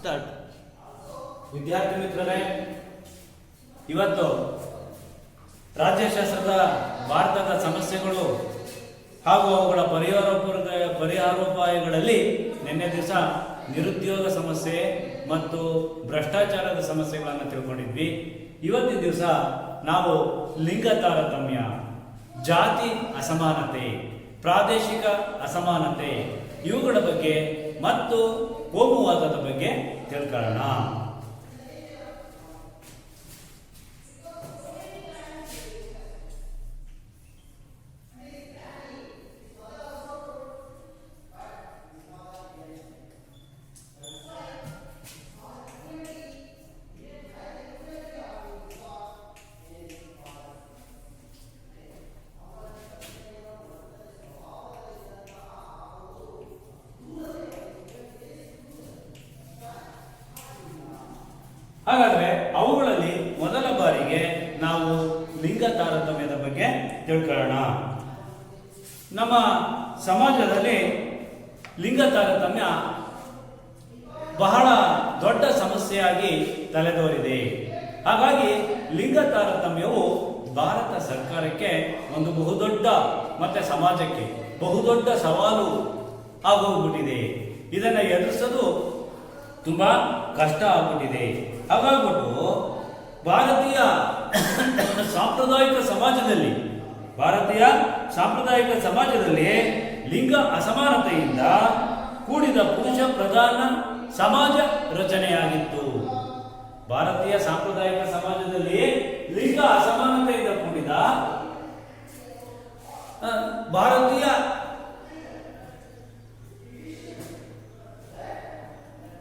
Start. ವಿದ್ಯಾರ್ಥಿ ಮಿತ್ರರೇ, ಇವತ್ತು ರಾಜ್ಯಶಾಸ್ತ್ರದ ಭಾರತದ ಸಮಸ್ಯೆಗಳು ಹಾಗೂ ಅವುಗಳ ಪರಿಹಾರೋಪಾಯಗಳಲ್ಲಿ ನಿನ್ನೆ ದಿವಸ ನಿರುದ್ಯೋಗ ಸಮಸ್ಯೆ ಮತ್ತು ಭ್ರಷ್ಟಾಚಾರದ ಸಮಸ್ಯೆಗಳನ್ನು ತಿಳ್ಕೊಂಡಿದ್ವಿ. ಇವತ್ತಿನ ದಿವಸ ನಾವು ಲಿಂಗ ತಾರತಮ್ಯ, ಜಾತಿ ಅಸಮಾನತೆ, ಪ್ರಾದೇಶಿಕ ಅಸಮಾನತೆ ಇವುಗಳ ಬಗ್ಗೆ ಮತ್ತು ಕೋಮುವಾದದ ಬಗ್ಗೆ ತಿಳ್ಕೊಳ್ಳೋಣ. ಹಾಗಾದ್ರೆ ಅವುಗಳಲ್ಲಿ ಮೊದಲ ಬಾರಿಗೆ ನಾವು ಲಿಂಗ ತಾರತಮ್ಯದ ಬಗ್ಗೆ ತಿಳ್ಕೊಳ್ಳೋಣ. ನಮ್ಮ ಸಮಾಜದಲ್ಲಿ ಲಿಂಗ ತಾರತಮ್ಯ ಬಹಳ ದೊಡ್ಡ ಸಮಸ್ಯೆಯಾಗಿ ತಲೆದೋರಿದೆ. ಹಾಗಾಗಿ ಲಿಂಗ ತಾರತಮ್ಯವು ಭಾರತ ಸರ್ಕಾರಕ್ಕೆ ಒಂದು ಬಹುದೊಡ್ಡ ಮತ್ತೆ ಸಮಾಜಕ್ಕೆ ಬಹುದೊಡ್ಡ ಸವಾಲು ಆಗೋಗ್ಬಿಟ್ಟಿದೆ. ಇದನ್ನ ಎದುರಿಸೋದು ತುಂಬಾ ಕಷ್ಟ ಆಗ್ಬಿಟ್ಟಿದೆ. ಹಾಗಾಗ್ಬಿಟ್ಟು ಭಾರತೀಯ ಸಾಂಪ್ರದಾಯಿಕ ಸಮಾಜದಲ್ಲಿ ಲಿಂಗ ಅಸಮಾನತೆಯಿಂದ ಕೂಡಿದ ಪುರುಷ ಪ್ರಧಾನ ಸಮಾಜ ರಚನೆಯಾಗಿತ್ತು. ಭಾರತೀಯ ಸಾಂಪ್ರದಾಯಿಕ ಸಮಾಜದಲ್ಲಿ ಲಿಂಗ ಅಸಮಾನತೆಯಿಂದ ಕೂಡಿದ ಭಾರತೀಯ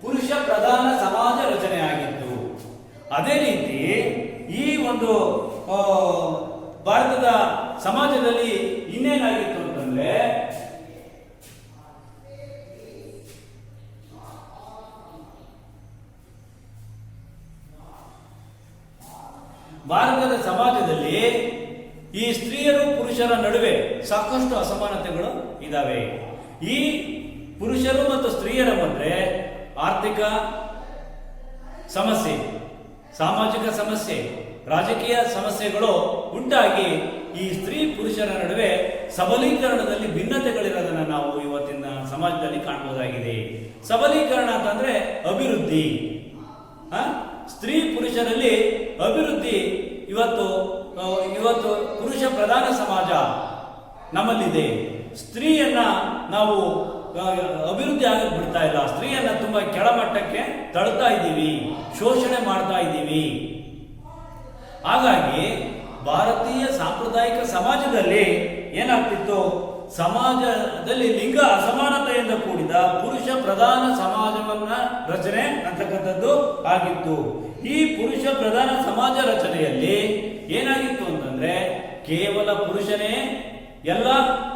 ಪುರುಷ ಪ್ರಧಾನ ಸಮಾಜ ರಚನೆಯಾಗಿತ್ತು. ಅದೇ ರೀತಿ ಈ ಒಂದು ಭಾರತದ ಸಮಾಜದಲ್ಲಿ ಇನ್ನೇನಾಗಿತ್ತು ಅಂತಂದ್ರೆ, ಭಾರತದ ಸಮಾಜದಲ್ಲಿ ಈ ಸ್ತ್ರೀಯರು ಪುರುಷರ ನಡುವೆ ಸಾಕಷ್ಟು ಅಸಮಾನತೆಗಳು ಇದ್ದಾವೆ. ಈ ಪುರುಷರು ಮತ್ತು ಸ್ತ್ರೀಯರ ಮಧ್ಯೆ ಆರ್ಥಿಕ ಸಮಸ್ಯೆ, ಸಾಮಾಜಿಕ ಸಮಸ್ಯೆ, ರಾಜಕೀಯ ಸಮಸ್ಯೆಗಳು ಉಂಟಾಗಿ ಈ ಸ್ತ್ರೀ ಪುರುಷರ ನಡುವೆ ಸಬಲೀಕರಣದಲ್ಲಿ ಭಿನ್ನತೆಗಳಿರೋದನ್ನ ನಾವು ಇವತ್ತಿನ ಸಮಾಜದಲ್ಲಿ ಕಾಣಬಹುದಾಗಿದೆ. ಸಬಲೀಕರಣ ಅಂತಂದ್ರೆ ಅಭಿವೃದ್ಧಿ. ಸ್ತ್ರೀ ಪುರುಷರಲ್ಲಿ ಅಭಿವೃದ್ಧಿ ಇವತ್ತು ಪುರುಷ ಪ್ರಧಾನ ಸಮಾಜ ನಮ್ಮಲ್ಲಿದೆ. ಸ್ತ್ರೀಯನ್ನ ನಾವು ಅಭಿವೃದ್ಧಿ ಆಗಕ್ಕೆ ಬಿಡ್ತಾ ಇಲ್ಲ. ಸ್ತ್ರೀಯನ್ನ ತುಂಬಾ ಕೆಳಮಟ್ಟಕ್ಕೆ ತಳ್ತಾ ಇದ್ದೀವಿ, ಶೋಷಣೆ ಮಾಡ್ತಾ ಇದ್ದೀವಿ. ಹಾಗಾಗಿ ಭಾರತೀಯ ಸಾಂಪ್ರದಾಯಿಕ ಸಮಾಜದಲ್ಲಿ ಏನಾಗ್ತಿತ್ತು, ಸಮಾಜದಲ್ಲಿ ಲಿಂಗ ಅಸಮಾನತೆಯಿಂದ ಕೂಡಿದ ಪುರುಷ ಪ್ರಧಾನ ಸಮಾಜವನ್ನ ರಚನೆ ಅಂತಕ್ಕಂಥದ್ದು ಆಗಿತ್ತು. ಈ ಪುರುಷ ಪ್ರಧಾನ ಸಮಾಜ ರಚನೆಯಲ್ಲಿ ಏನಾಗಿತ್ತು ಅಂತಂದ್ರೆ, ಕೇವಲ ಪುರುಷನೇ ಎಲ್ಲ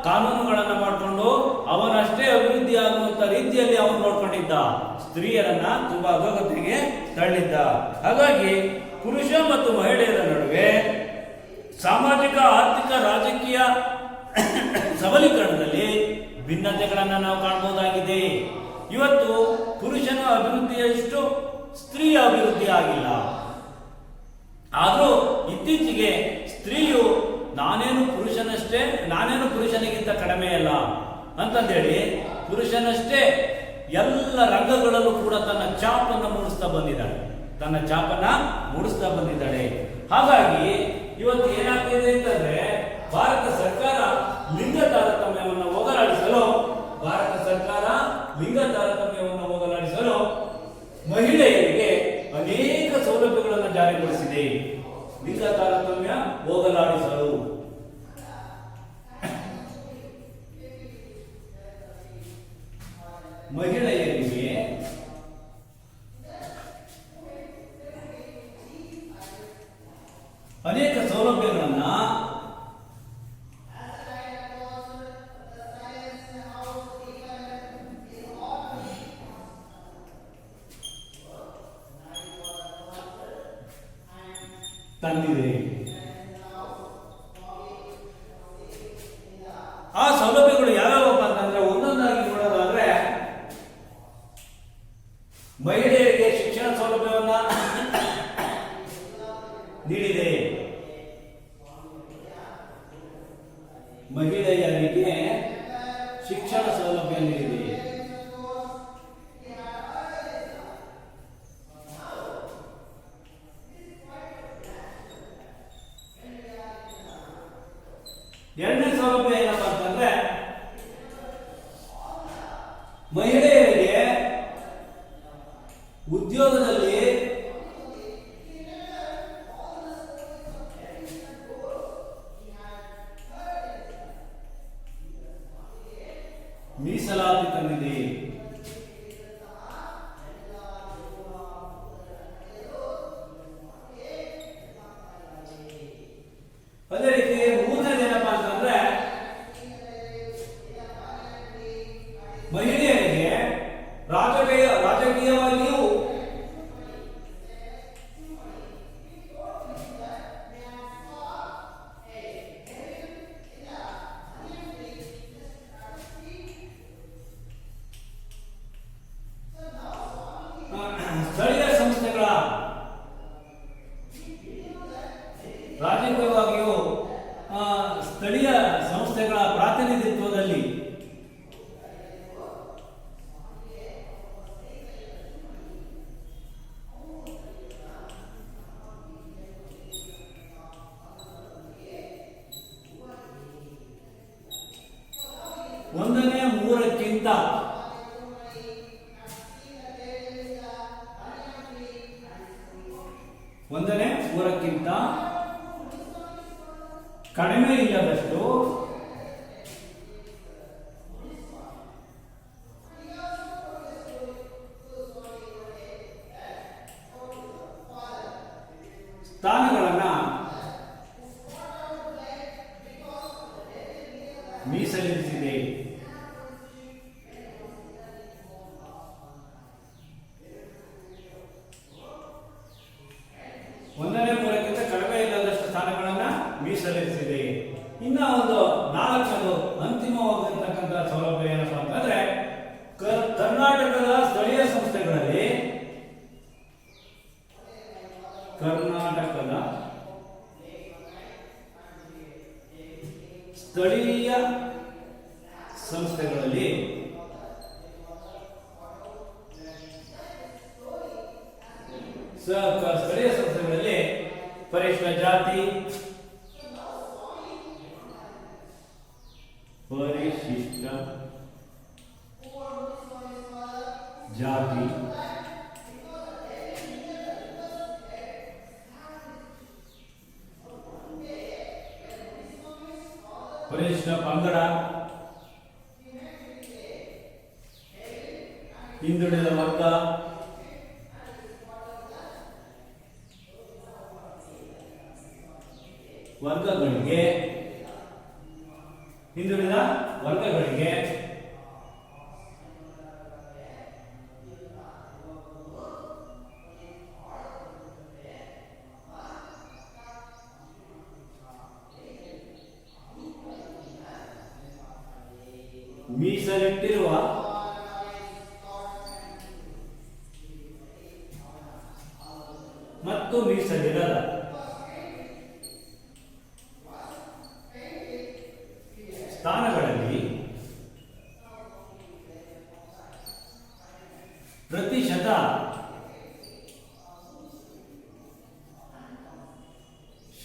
ಕಾನೂನುಗಳನ್ನ ಮಾಡಿಕೊಂಡು ಅವನಷ್ಟೇ ಅಭಿವೃದ್ಧಿ ಆಗುವಂತ ರೀತಿಯಲ್ಲಿ ಅವನು ನೋಡ್ಕೊಂಡಿದ್ದ. ಸ್ತ್ರೀಯರನ್ನ ತುಂಬಾ ಅಧೋಗತಿಗೆ ತಳ್ಳಿದ್ದ. ಹಾಗಾಗಿ ಪುರುಷ ಮತ್ತು ಮಹಿಳೆಯರ ನಡುವೆ ಸಾಮಾಜಿಕ, ಆರ್ಥಿಕ, ರಾಜಕೀಯ ಸಬಲೀಕರಣದಲ್ಲಿ ಭಿನ್ನತೆಗಳನ್ನ ನಾವು ಕಾಣಬಹುದಾಗಿದೆ. ಇವತ್ತು ಪುರುಷನ ಅಭಿವೃದ್ಧಿಯಷ್ಟು ಸ್ತ್ರೀಯ ಅಭಿವೃದ್ಧಿ ಆಗಿಲ್ಲ. ಆದರೂ ಇತ್ತೀಚೆಗೆ ಸ್ತ್ರೀಯು ನಾನೇನು ಪುರುಷನಿಗಿಂತ ಕಡಿಮೆ ಅಲ್ಲ ಅಂತಂದೇಳಿ ಪುರುಷನಷ್ಟೇ ಎಲ್ಲ ರಂಗಗಳಲ್ಲೂ ಕೂಡ ತನ್ನ ಛಾಪನ್ನ ಮೂಡಿಸ್ತಾ ಬಂದಿದ್ದಾಳೆ. ಹಾಗಾಗಿ ಇವತ್ತು ಏನಾಗ್ತಿದೆ ಅಂತಂದ್ರೆ, ಭಾರತ ಸರ್ಕಾರ ಲಿಂಗ ತಾರತಮ್ಯವನ್ನು ಹೋಗಲಾಡಿಸಲು ಮಹಿಳೆಯರಿಗೆ ಅನೇಕ ಸೌಲಭ್ಯಗಳನ್ನು ಜಾರಿಗೊಳಿಸಿದೆ. ಲಿಂಗ ತಾರತಮ್ಯ ಹೋಗಲಾಡಿಸಲು ಮಹಿಳೆಯರಿಗೆ ಅನೇಕ ಸೌಲಭ್ಯಗಳನ್ನ ತಂದಿದೆ. ಆ ಸೌಲಭ್ಯಗಳು ಯಾವ್ಯಾವಪ್ಪ ಅಂತಂದ್ರೆ, ಒಂದೊಂದಾಗಿ ನೋಡೋದಾದ್ರೆ ಮಹಿಳೆಯರಿಗೆ ಶಿಕ್ಷಣ ಸೌಲಭ್ಯವನ್ನ ನೀಡಿದೆ. ಮಹಿಳೆಯರಿಗೆ ಶಿಕ್ಷಣ ಸೌಲಭ್ಯ ನೀಡಿದೆ. ಎರಡನೇ ಸೌಲಭ್ಯ ಏನಪ್ಪಾ ಅಂತಂದ್ರೆ ಮಹಿಳೆಯರಿಗೆ ಉದ್ಯೋಗದಲ್ಲಿ ಮೀಸಲಾತಿ ತಂದಿದೆ. ಅದೇ ರೀತಿ ಮೂರನೇದೇನಪ್ಪ ಅಂತಂದ್ರೆ ಮಹಿಳೆಯರಿಗೆ ರಾಜಕೀಯವಾಗಿಯೂ ಸ್ಥಳೀಯ ಸಂಸ್ಥೆಗಳ ರಾಜಕೀಯವಾಗಿಯೂ ಸ್ಥಳೀಯ ಸಂಸ್ಥೆಗಳ ಪ್ರಾತಿನಿಧಿತ್ವದಲ್ಲಿ ಒಂದನೇ ಮೂರಕ್ಕಿಂತ ಕಡಿಮೆ ಇಲ್ಲದಷ್ಟು ಸ್ಥಾನಗಳನ್ನು ಮೀಸಲಿರಿಸಿದೆ. ಒಂದನೇ ಮೂರಕ್ಕಿಂತ ಕಡಿಮೆ ಇಲ್ಲದಷ್ಟು ಸ್ಥಾನಗಳನ್ನು ಮೀಸಲಿರಿಸಿದೆ. ಇನ್ನ ಒಂದು ನಾಲ್ಕನೇದು ಅಂತಿಮವಾಗಿರ್ತಕ್ಕಂಥ ಸೌಲಭ್ಯ ಏನಪ್ಪಾ ಅಂತಂದ್ರೆ ಕರ್ನಾಟಕದ ಸ್ಥಳೀಯ ಸಂಸ್ಥೆಗಳಲ್ಲಿ ಸ್ಥಳೀಯ ಸಂಸ್ಥೆಗಳಲ್ಲಿ ಪರಿಶಿಷ್ಟ ಜಾತಿ, ಪರಿಶಿಷ್ಟ ಪಂಗಡ, ಹಿಂದುಳಿದ ವರ್ಗ, ಹಿಂದುಳಿದ ವರ್ಗಗಳಿಗೆ ಮೀಸಲಿಟ್ಟಿರುವ ಮತ್ತು ಮೀಸಲಿರದ ಸ್ಥಾನಗಳಲ್ಲಿ ಪ್ರತಿಶತ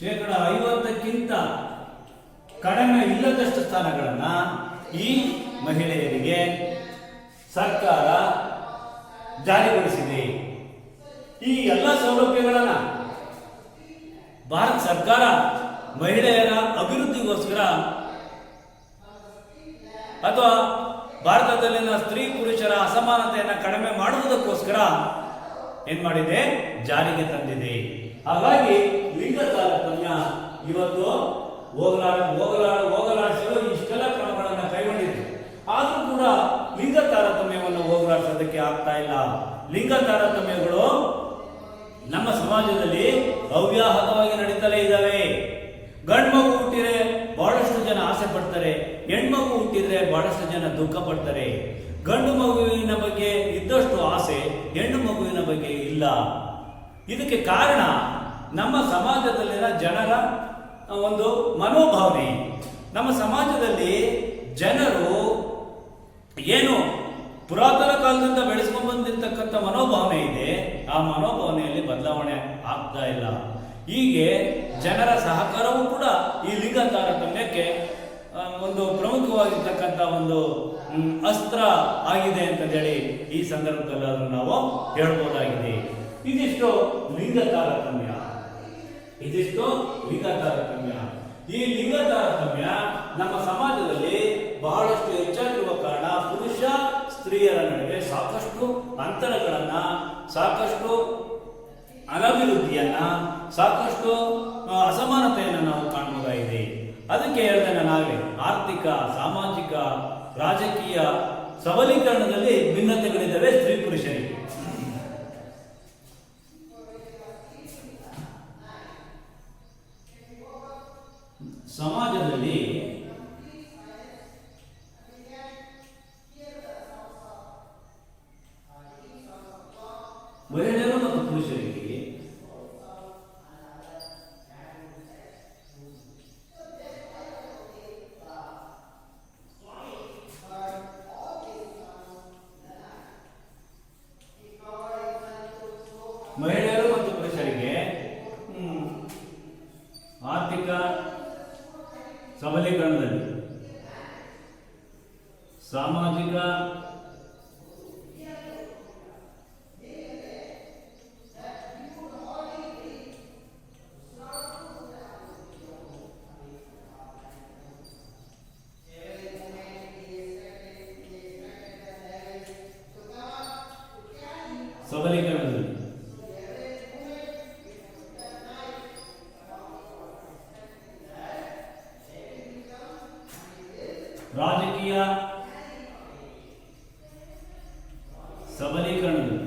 50% ಕಡಿಮೆ ಇಲ್ಲದಷ್ಟು ಸ್ಥಾನಗಳನ್ನ ಈ ಮಹಿಳೆಯರಿಗೆ ಸರ್ಕಾರ ಜಾರಿಗೊಳಿಸಿದೆ. ಈ ಎಲ್ಲ ಸೌಲಭ್ಯಗಳನ್ನ ಭಾರತ ಸರ್ಕಾರ ಮಹಿಳೆಯರ ಅಭಿವೃದ್ಧಿಗೋಸ್ಕರ ಅಥವಾ ಭಾರತದಲ್ಲಿನ ಸ್ತ್ರೀ ಪುರುಷರ ಅಸಮಾನತೆಯನ್ನು ಕಡಿಮೆ ಮಾಡುವುದಕ್ಕೋಸ್ಕರ ಏನ್ ಮಾಡಿದೆ, ಜಾರಿಗೆ ತಂದಿದೆ. ಹಾಗಾಗಿ ಲಿಂಗ ತಾರತಮ್ಯ ಇವತ್ತು ಹೋಗಲಾಡಿಸಲು ಇಷ್ಟೆಲ್ಲ ಕ್ರಮಗಳನ್ನು ಕೈಗೊಂಡಿದೆ. ಆದರೂ ಕೂಡ ಲಿಂಗ ತಾರತಮ್ಯವನ್ನು ಹೋಗಲಾಡಿಸೋದಕ್ಕೆ ಆಗ್ತಾ ಇಲ್ಲ. ಲಿಂಗ ತಾರತಮ್ಯಗಳು ನಮ್ಮ ಸಮಾಜದಲ್ಲಿ ಅವ್ಯಾಹತವಾಗಿ ನಡೀತಲೇ ಇದ್ದಾವೆ. ಗಂಡು ಮಗು ಹುಟ್ಟಿದ್ರೆ ಬಹಳಷ್ಟು ಜನ ಆಸೆ ಪಡ್ತಾರೆ, ಹೆಣ್ಮಗು ಹುಟ್ಟಿದ್ರೆ ಬಹಳಷ್ಟು ಜನ ದುಃಖ ಪಡ್ತಾರೆ. ಗಂಡು ಮಗುವಿನ ಬಗ್ಗೆ ಇದ್ದಷ್ಟು ಆಸೆ ಹೆಣ್ಣು ಮಗುವಿನ ಬಗ್ಗೆ ಇಲ್ಲ. ಇದಕ್ಕೆ ಕಾರಣ ನಮ್ಮ ಸಮಾಜದಲ್ಲಿನ ಜನರ ಒಂದು ಮನೋಭಾವನೆ. ನಮ್ಮ ಸಮಾಜದಲ್ಲಿ ಜನರು ಏನು ಪುರಾತನ ಕಾಲದಿಂದ ಬೆಳೆಸ್ಕೊಂಡು ಬಂದಿರತಕ್ಕಂಥ ಮನೋಭಾವನೆ ಇದೆ, ಆ ಮನೋಭಾವನೆಯಲ್ಲಿ ಬದಲಾವಣೆ ಆಗ್ತಾ ಇಲ್ಲ. ಹೀಗೆ ಜನರ ಸಹಕಾರವೂ ಕೂಡ ಈ ಲಿಂಗ ತಾರತಮ್ಯಕ್ಕೆ ಒಂದು ಪ್ರಮುಖವಾಗಿರ್ತಕ್ಕಂಥ ಒಂದು ಅಸ್ತ್ರ ಆಗಿದೆ ಅಂತೇಳಿ ಈ ಸಂದರ್ಭದಲ್ಲಿ ನಾವು ಹೇಳ್ಬೋದಾಗಿದೆ. ಇದಿಷ್ಟು ಲಿಂಗ ತಾರತಮ್ಯ. ಈ ಲಿಂಗ ತಾರತಮ್ಯ ನಮ್ಮ ಸಮಾಜದಲ್ಲಿ ಬಹಳಷ್ಟು ಹೆಚ್ಚಾಗಿರುವ ಕಾರಣ ಪುರುಷ ಸ್ತ್ರೀಯರ ನಡುವೆ ಸಾಕಷ್ಟು ಅಂತರಗಳನ್ನ, ಸಾಕಷ್ಟು ಅನಭಿವೃದ್ಧಿಯನ್ನ, ಸಾಕಷ್ಟು ಅಸಮಾನತೆಯನ್ನು ನಾವು ಕಾಣಬಹುದಾಗಿದೆ. ಅದಕ್ಕೆ ಹೇಳಿದೆ ನಾನಾಗಲೇ, ಆರ್ಥಿಕ, ಸಾಮಾಜಿಕ, ರಾಜಕೀಯ ಸಬಲೀಕರಣದಲ್ಲಿ ಭಿನ್ನತೆಗಳಿದ್ದಾವೆ ಸ್ತ್ರೀ ಪುರುಷರಿಗೆ. ಸಮಾಜದಲ್ಲಿ ಮಹಿಳೆಯರು ಮತ್ತು ಪುರುಷರಿಗೆ ಆರ್ಥಿಕ ಸಬಲೀಕರಣದಲ್ಲಿ, ಸಾಮಾಜಿಕ ಸಬಲೀಕರಣದಲ್ಲಿ, ರಾಜಕೀಯ ಸಬಲೀಕರಣದಲ್ಲಿ,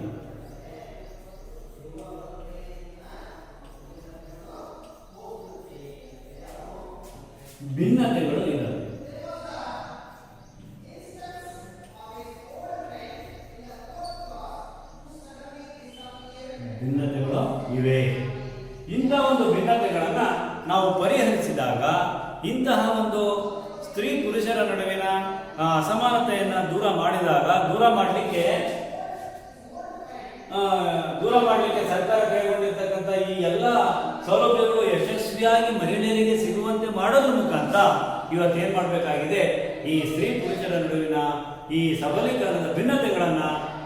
ಭಿನ್ನತೆಗಳು ಇದ್ದಾವೆ. ಭಿನ್ನತೆಗಳು ಇವೆ. ಇಂತಹ ಒಂದು ಭಿನ್ನತೆಗಳನ್ನ ನಾವು ಪರಿಹರಿಸಿದಾಗ, ಇಂತಹ ಒಂದು ಸ್ತ್ರೀ ಪುರುಷರ ನಡುವಿನ ಅಸಮಾನತೆಯನ್ನು ದೂರ ಮಾಡಲಿಕ್ಕೆ ಸರ್ಕಾರ ಕೈಗೊಂಡಿರ್ತಕ್ಕಂಥ ಈ ಎಲ್ಲ ಸೌಲಭ್ಯಗಳು ಯಶಸ್ವಿಯಾಗಿ ಮಹಿಳೆಯರಿಗೆ ಸಿಗುವಂತೆ ಮಾಡೋದ್ರ ಮುಖಾಂತರ ಇವತ್ತು ಏನ್ ಮಾಡಬೇಕಾಗಿದೆ, ಈ ಸ್ತ್ರೀ ಪುರುಷರ ನಡುವಿನ ಈ ಸಬಲೀಕರಣದ ಭಿನ್ನತೆಗಳನ್ನ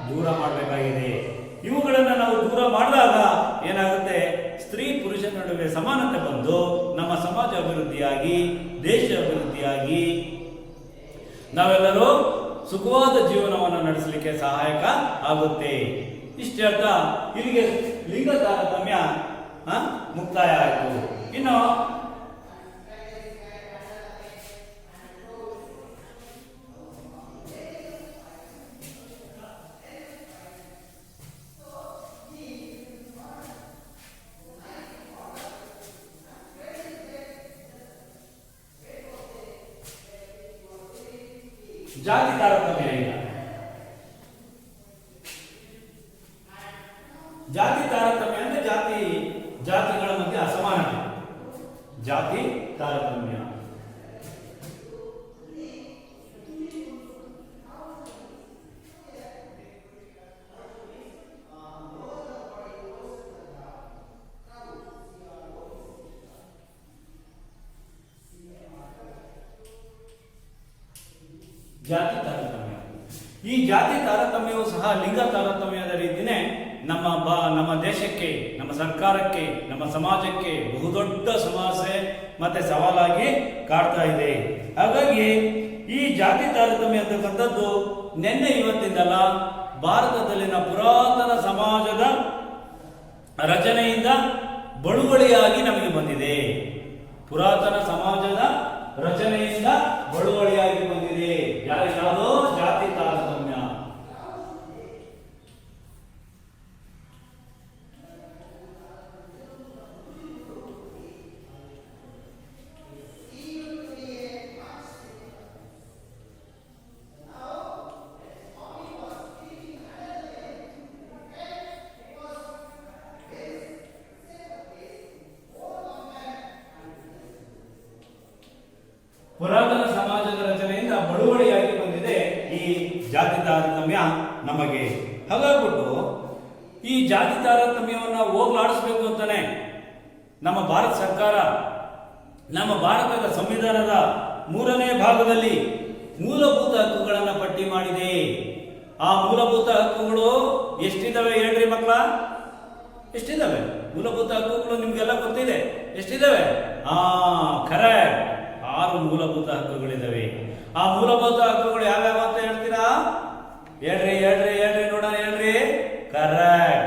ದೂರ ಮಾಡಬೇಕಾಗಿದೆ. ಇವುಗಳನ್ನ ನಾವು ದೂರ ಮಾಡಿದಾಗ ಏನಾಗುತ್ತೆ, ಸ್ತ್ರೀ ಪುರುಷರ ನಡುವೆ ಸಮಾನತೆ ಬಂದು ನಮ್ಮ ಸಮಾಜ ಅಭಿವೃದ್ಧಿಯಾಗಿ, ದೇಶ ಅಭಿವೃದ್ಧಿಯಾಗಿ ನಾವೆಲ್ಲರೂ ಸುಖವಾದ ಜೀವನವನ್ನು ನಡೆಸಲಿಕ್ಕೆ ಸಹಾಯಕ ಆಗುತ್ತೆ. ಇಷ್ಟೇ ಅರ್ಥ. ಇಲ್ಲಿಗೆ ಲಿಂಗ ತಾರತಮ್ಯ ಮುಕ್ತಾಯ ಆಯಿತು. ಇನ್ನು ಜಾತಿ ತಾರತಮ್ಯ ಇಲ್ಲ. ಜಾತಿ ತಾರತಮ್ಯ ಅಂದ್ರೆ ಜಾತಿಗಳ ಮಧ್ಯೆ ಅಸಮಾನತೆ, ಜಾತಿ ತಾರತಮ್ಯ. ಜಾತಿ ತಾರತಮ್ಯ. ಈ ಜಾತಿ ತಾರತಮ್ಯವು ಸಹ ಲಿಂಗ ತಾರತಮ್ಯದ ರೀತಿಯೇ ನಮ್ಮ ದೇಶಕ್ಕೆ, ನಮ್ಮ ಸರ್ಕಾರಕ್ಕೆ, ನಮ್ಮ ಸಮಾಜಕ್ಕೆ ಬಹುದೊಡ್ಡ ಸಮಸ್ಯೆ ಮತ್ತೆ ಸವಾಲಾಗಿ ಕಾಡ್ತಾ ಇದೆ. ಹಾಗಾಗಿ ಈ ಜಾತಿ ತಾರತಮ್ಯ ಅಂತಕ್ಕಂಥದ್ದು ನಿನ್ನೆ ಇವತ್ತಿಂದಲ್ಲ, ಭಾರತದಲ್ಲಿನ ಪುರಾತನ ಸಮಾಜದ ರಚನೆಯಿಂದ ಬಳುವಳಿಯಾಗಿ ನಮಗೆ ಬಂದಿದೆ. ಪುರಾತನ ಸಮಾಜದ ರಚನೆಯಿಂದ ಬಳುವಳಿಯಾಗಿ ಬಂದಿದೆ ಯಾವುದೋ ಜಾತಿ ತಾರತಮ್ಯ. ನಮಗೆ. ಹಾಗಾಗ್ಬಿಟ್ಟು ಈ ಜಾತಿ ತಾರತಮ್ಯವನ್ನು ಹೋಗ್ಲಾಡಿಸ್ಬೇಕು ಅಂತಾನೆ ನಮ್ಮ ಭಾರತ ಸರ್ಕಾರ ನಮ್ಮ ಭಾರತದ ಸಂವಿಧಾನದ 3ನೇ ಭಾಗದಲ್ಲಿ ಮೂಲಭೂತ ಹಕ್ಕುಗಳನ್ನು ಪಟ್ಟಿ ಮಾಡಿದೆ. ಆ ಮೂಲಭೂತ ಹಕ್ಕುಗಳು ಎಷ್ಟಿದಾವೆ ಹೇಳ್ರಿ ಮಕ್ಕಳ? ಎಷ್ಟಿದಾವೆ ಮೂಲಭೂತ ಹಕ್ಕುಗಳು? ನಿಮ್ಗೆಲ್ಲ ಗೊತ್ತಿದೆ. ಎಷ್ಟಿದಾವೆ? ಕರೆಕ್ಟ್, 6 ಮೂಲಭೂತ ಹಕ್ಕುಗಳಿದಾವೆ. ಆ ಮೂಲಭೂತ ಹಕ್ಕುಗಳು ಯಾವ್ಯಾವ ಅಂತ ಹೇಳ್ತೀರಾ? ಹೇಳ್ರಿ ಹೇಳ್ರಿ ಹೇಳ್ರಿ ನೋಡೋಣ, ಹೇಳ್ರಿ. ಕರೆಕ್ಟ್,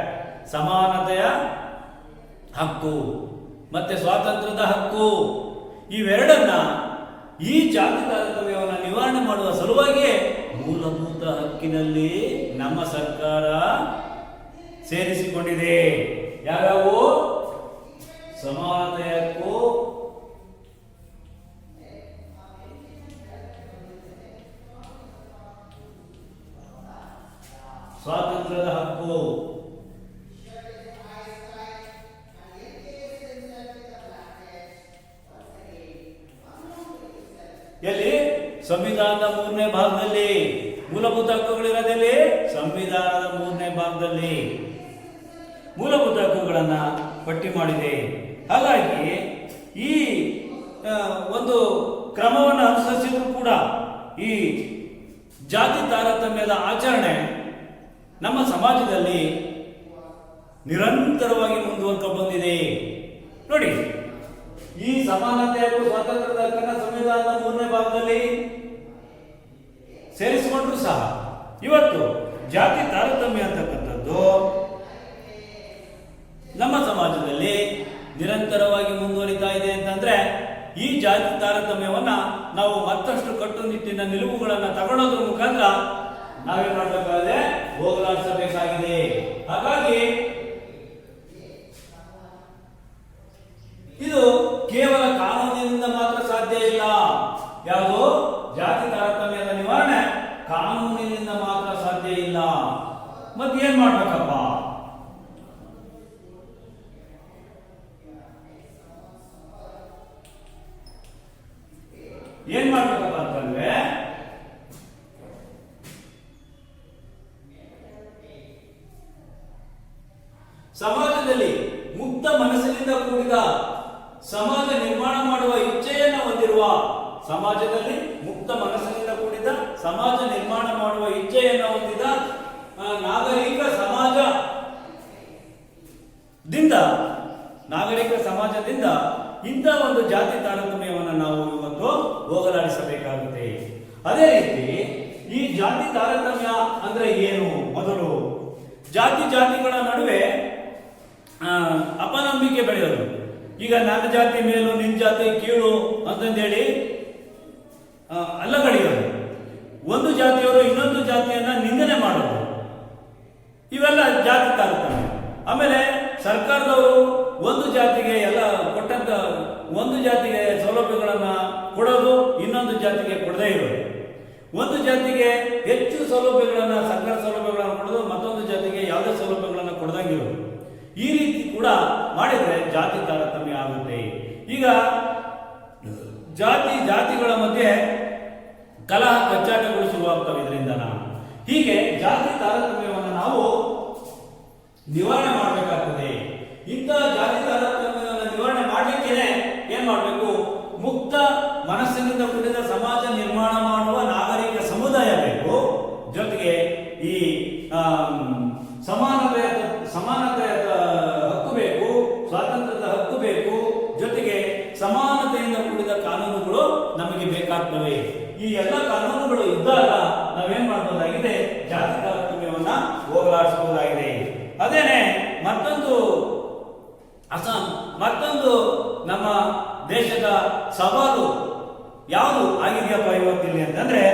ಸಮಾನತೆಯ ಹಕ್ಕು ಮತ್ತೆ ಸ್ವಾತಂತ್ರ್ಯದ ಹಕ್ಕು. ಇವೆರಡನ್ನ ಈ ಜಾತಿ ತಾರತಮ್ಯವನ್ನು ನಿವಾರಣೆ ಮಾಡುವ ಸಲುವಾಗಿ ಮೂಲಭೂತ ಹಕ್ಕಿನಲ್ಲಿ ನಮ್ಮ ಸರ್ಕಾರ ಸೇರಿಸಿಕೊಂಡಿದೆ. ಯಾವ್ಯಾವು? ಸಮಾನತೆಯ ಹಕ್ಕು, ಸ್ವಾತಂತ್ರ್ಯದ ಹಕ್ಕು, ಎಲ್ಲಿ? ಸಂವಿಧಾನದ 3ನೇ ಭಾಗದಲ್ಲಿ. ಮೂಲಭೂತ ಹಕ್ಕುಗಳಿರೋದಲ್ಲಿ ಸಂವಿಧಾನದ 3ನೇ ಭಾಗದಲ್ಲಿ ಮೂಲಭೂತ ಹಕ್ಕುಗಳನ್ನ ಪಟ್ಟಿ ಮಾಡಿದೆ. ಹಾಗಾಗಿ ಈ ಒಂದು ಕ್ರಮವನ್ನು ಅನುಸರಿಸಿದ್ರು ಕೂಡ ಈ ಜಾತಿ ತಾರತಮ್ಯದ ಆಚರಣೆ ನಮ್ಮ ಸಮಾಜದಲ್ಲಿ ನಿರಂತರವಾಗಿ ಮುಂದುವರೆದು ಬಂದಿದೆ. ನೋಡಿ, ಈ ಸಮಾನತೆ ಹಾಗೂ ಸ್ವಾತಂತ್ರ್ಯದ ಹಕ್ಕನ್ನ ಸಂವಿಧಾನದ 3ನೇ ಭಾಗದಲ್ಲಿ ಸೇರಿಸಿಕೊಂಡ್ರು ಸಹ ಇವತ್ತು ಜಾತಿ ತಾರತಮ್ಯ ಅಂತಕ್ಕಂಥದ್ದು ನಮ್ಮ ಸಮಾಜದಲ್ಲಿ ನಿರಂತರವಾಗಿ ಮುಂದುವರಿತಾ ಇದೆ ಅಂತಂದ್ರೆ ಈ ಜಾತಿ ತಾರತಮ್ಯವನ್ನ ನಾವು ಮತ್ತಷ್ಟು ಕಟ್ಟುನಿಟ್ಟಿನ ನಿಲುವುಗಳನ್ನ ತಗೊಳ್ಳೋದ್ರ ಮುಖಾಂತರ ನಾವೇನ್ ಮಾಡಬೇಕಾದ್ರೆ ಹೋಗಲಾಡಿಸಬೇಕಾಗಿದೆ. ಹಾಗಾಗಿ ಇದು ಕೇವಲ ಕಾನೂನಿನಿಂದ ಮಾತ್ರ ಸಾಧ್ಯ ಇಲ್ಲ. ಯಾವುದು? ಜಾತಿ ತಾರತಮ್ಯದ ನಿವಾರಣೆ ಕಾನೂನಿನಿಂದ ಮಾತ್ರ ಸಾಧ್ಯ ಇಲ್ಲ. ಮತ್ತೇನ್ ಮಾಡ್ಬೇಕಪ್ಪ? ಏನ್ ಮಾಡ್ಬೇಕಪ್ಪ ಅಂತಂದ್ರೆ ಸಮಾಜದಲ್ಲಿ ಮುಕ್ತ ಮನಸ್ಸಿನಿಂದ ಕೂಡಿದ ಸಮಾಜ ನಿರ್ಮಾಣ ಮಾಡುವ ಇಚ್ಛೆಯನ್ನು ಹೊಂದಿರುವ, ಸಮಾಜದಲ್ಲಿ ಮುಕ್ತ ಮನಸ್ಸಿನಿಂದ ಕೂಡಿದ ಸಮಾಜ ನಿರ್ಮಾಣ ಮಾಡುವ ಇಚ್ಛೆಯನ್ನು ಹೊಂದಿದ ನಾಗರಿಕ ಸಮಾಜದಿಂದ ಇಂಥ ಒಂದು ಜಾತಿ ತಾರತಮ್ಯವನ್ನು ನಾವು ಇವತ್ತು ಹೋಗಲಾಡಿಸಬೇಕಾಗುತ್ತೆ. ಅದೇ ರೀತಿ ಈ ಜಾತಿ ತಾರತಮ್ಯ ಅಂದ್ರೆ ಏನು? ಮೊದಲು ಜಾತಿಗಳ ನಡುವೆ ಅಪನಂಬಿಕೆ ಬೆಳೆಯೋದು. ಈಗ ನನ್ನ ಜಾತಿ ಮೇಲು, ನಿನ್ನ ಜಾತಿ ಕೀಳು ಅಂತಂದೇಳಿ ಅಲ್ಲಗಡಿಯೋದು, ಒಂದು ಜಾತಿಯವರು ಇನ್ನೊಂದು ಜಾತಿಯನ್ನ ನಿಂದನೆ ಮಾಡೋದು, ಇವೆಲ್ಲ ಜಾತಿ ತಾರತಮ್ಯ. ಆಮೇಲೆ ಸರ್ಕಾರದವರು ಒಂದು ಜಾತಿಗೆ ಎಲ್ಲ ಕೊಟ್ಟಂತ ಒಂದು ಜಾತಿಗೆ ಸೌಲಭ್ಯಗಳನ್ನ ಕೊಡೋದು, ಇನ್ನೊಂದು ಜಾತಿಗೆ ಕೊಡದೇ ಇರೋದು, ಒಂದು ಜಾತಿಗೆ ಹೆಚ್ಚು ಸೌಲಭ್ಯಗಳನ್ನ ಸರ್ಕಾರ ಸೌಲಭ್ಯಗಳನ್ನು ಕೊಡೋದು, ಮತ್ತೊಂದು ಜಾತಿಗೆ ಯಾವುದೇ ಸೌಲಭ್ಯಗಳನ್ನು ಕೊಡದಂಗಿರೋದು. ಈ ರೀತಿ ಕೂಡ ಮಾಡಿದ್ರೆ ಜಾತಿ ತಾರತಮ್ಯ ಆಗುತ್ತೆ. ಈಗ ಜಾತಿಗಳ ಮಧ್ಯೆ ಕಲಹ ಕಚ್ಚಾಟಗಳು ಶುರುವಾಗ್ತವೆ ಇದರಿಂದ. ಹೀಗೆ ಜಾತಿ ತಾರತಮ್ಯವನ್ನು ನಾವು ನಿವಾರಣೆ ಮಾಡಬೇಕಾಗ್ತದೆ. ಇಂತಹ ಜಾತಿ ತಾರತಮ್ಯವನ್ನು ನಿವಾರಣೆ ಮಾಡಲಿಕ್ಕೆ ಏನ್ ಮಾಡಬೇಕು? ಮುಕ್ತ ಮನಸ್ಸಿನಿಂದ ಕೂಡಿದ ಸಮಾಜ ನಿರ್ಮಾಣ ಮಾಡುವ ನಾಗರಿಕ ಸಮುದಾಯ ಬೇಕು. ಜೊತೆಗೆ ಈ ಸಮಾನತೆಯ ಹಕ್ಕು ಬೇಕು, ಸ್ವಾತಂತ್ರ್ಯದ ಹಕ್ಕು ಬೇಕು, ಜೊತೆಗೆ ಸಮಾನತೆಯಿಂದ ಕೂಡಿದ ಕಾನೂನುಗಳು ನಮಗೆ ಬೇಕಾಗ್ತವೆ. ಈ ಎಲ್ಲ ಕಾನೂನುಗಳು ಇದ್ದಾಗ ನಾವೇನ್ ಮಾಡಬಹುದಾಗಿದೆ? ಜಾತಿ ತಾರತಮ್ಯವನ್ನ ಹೋಗಲಾಡಿಸಬಹುದಾಗಿದೆ. ಅದೇನೆ ಮತ್ತೊಂದು ನಮ್ಮ ದೇಶದ ಸವಾಲು ಯಾವುದು ಆಗಿದೆಯಪ್ಪ ಇವತ್ತಿಲ್ಲಿ ಅಂತಂದ್ರೆ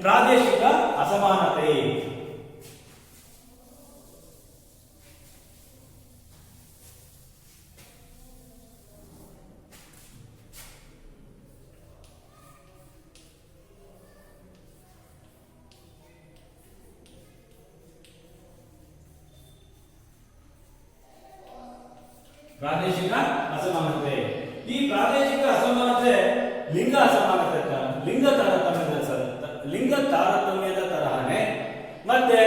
ಪ್ರಾದೇಶಿಕ ಅಸಮಾನತೆ. ಈ ಪ್ರಾದೇಶಿಕ ಅಸಮಾನತೆ ಲಿಂಗ ತಾರತಮ್ಯದ ತರಹನೇ ಮತ್ತೆ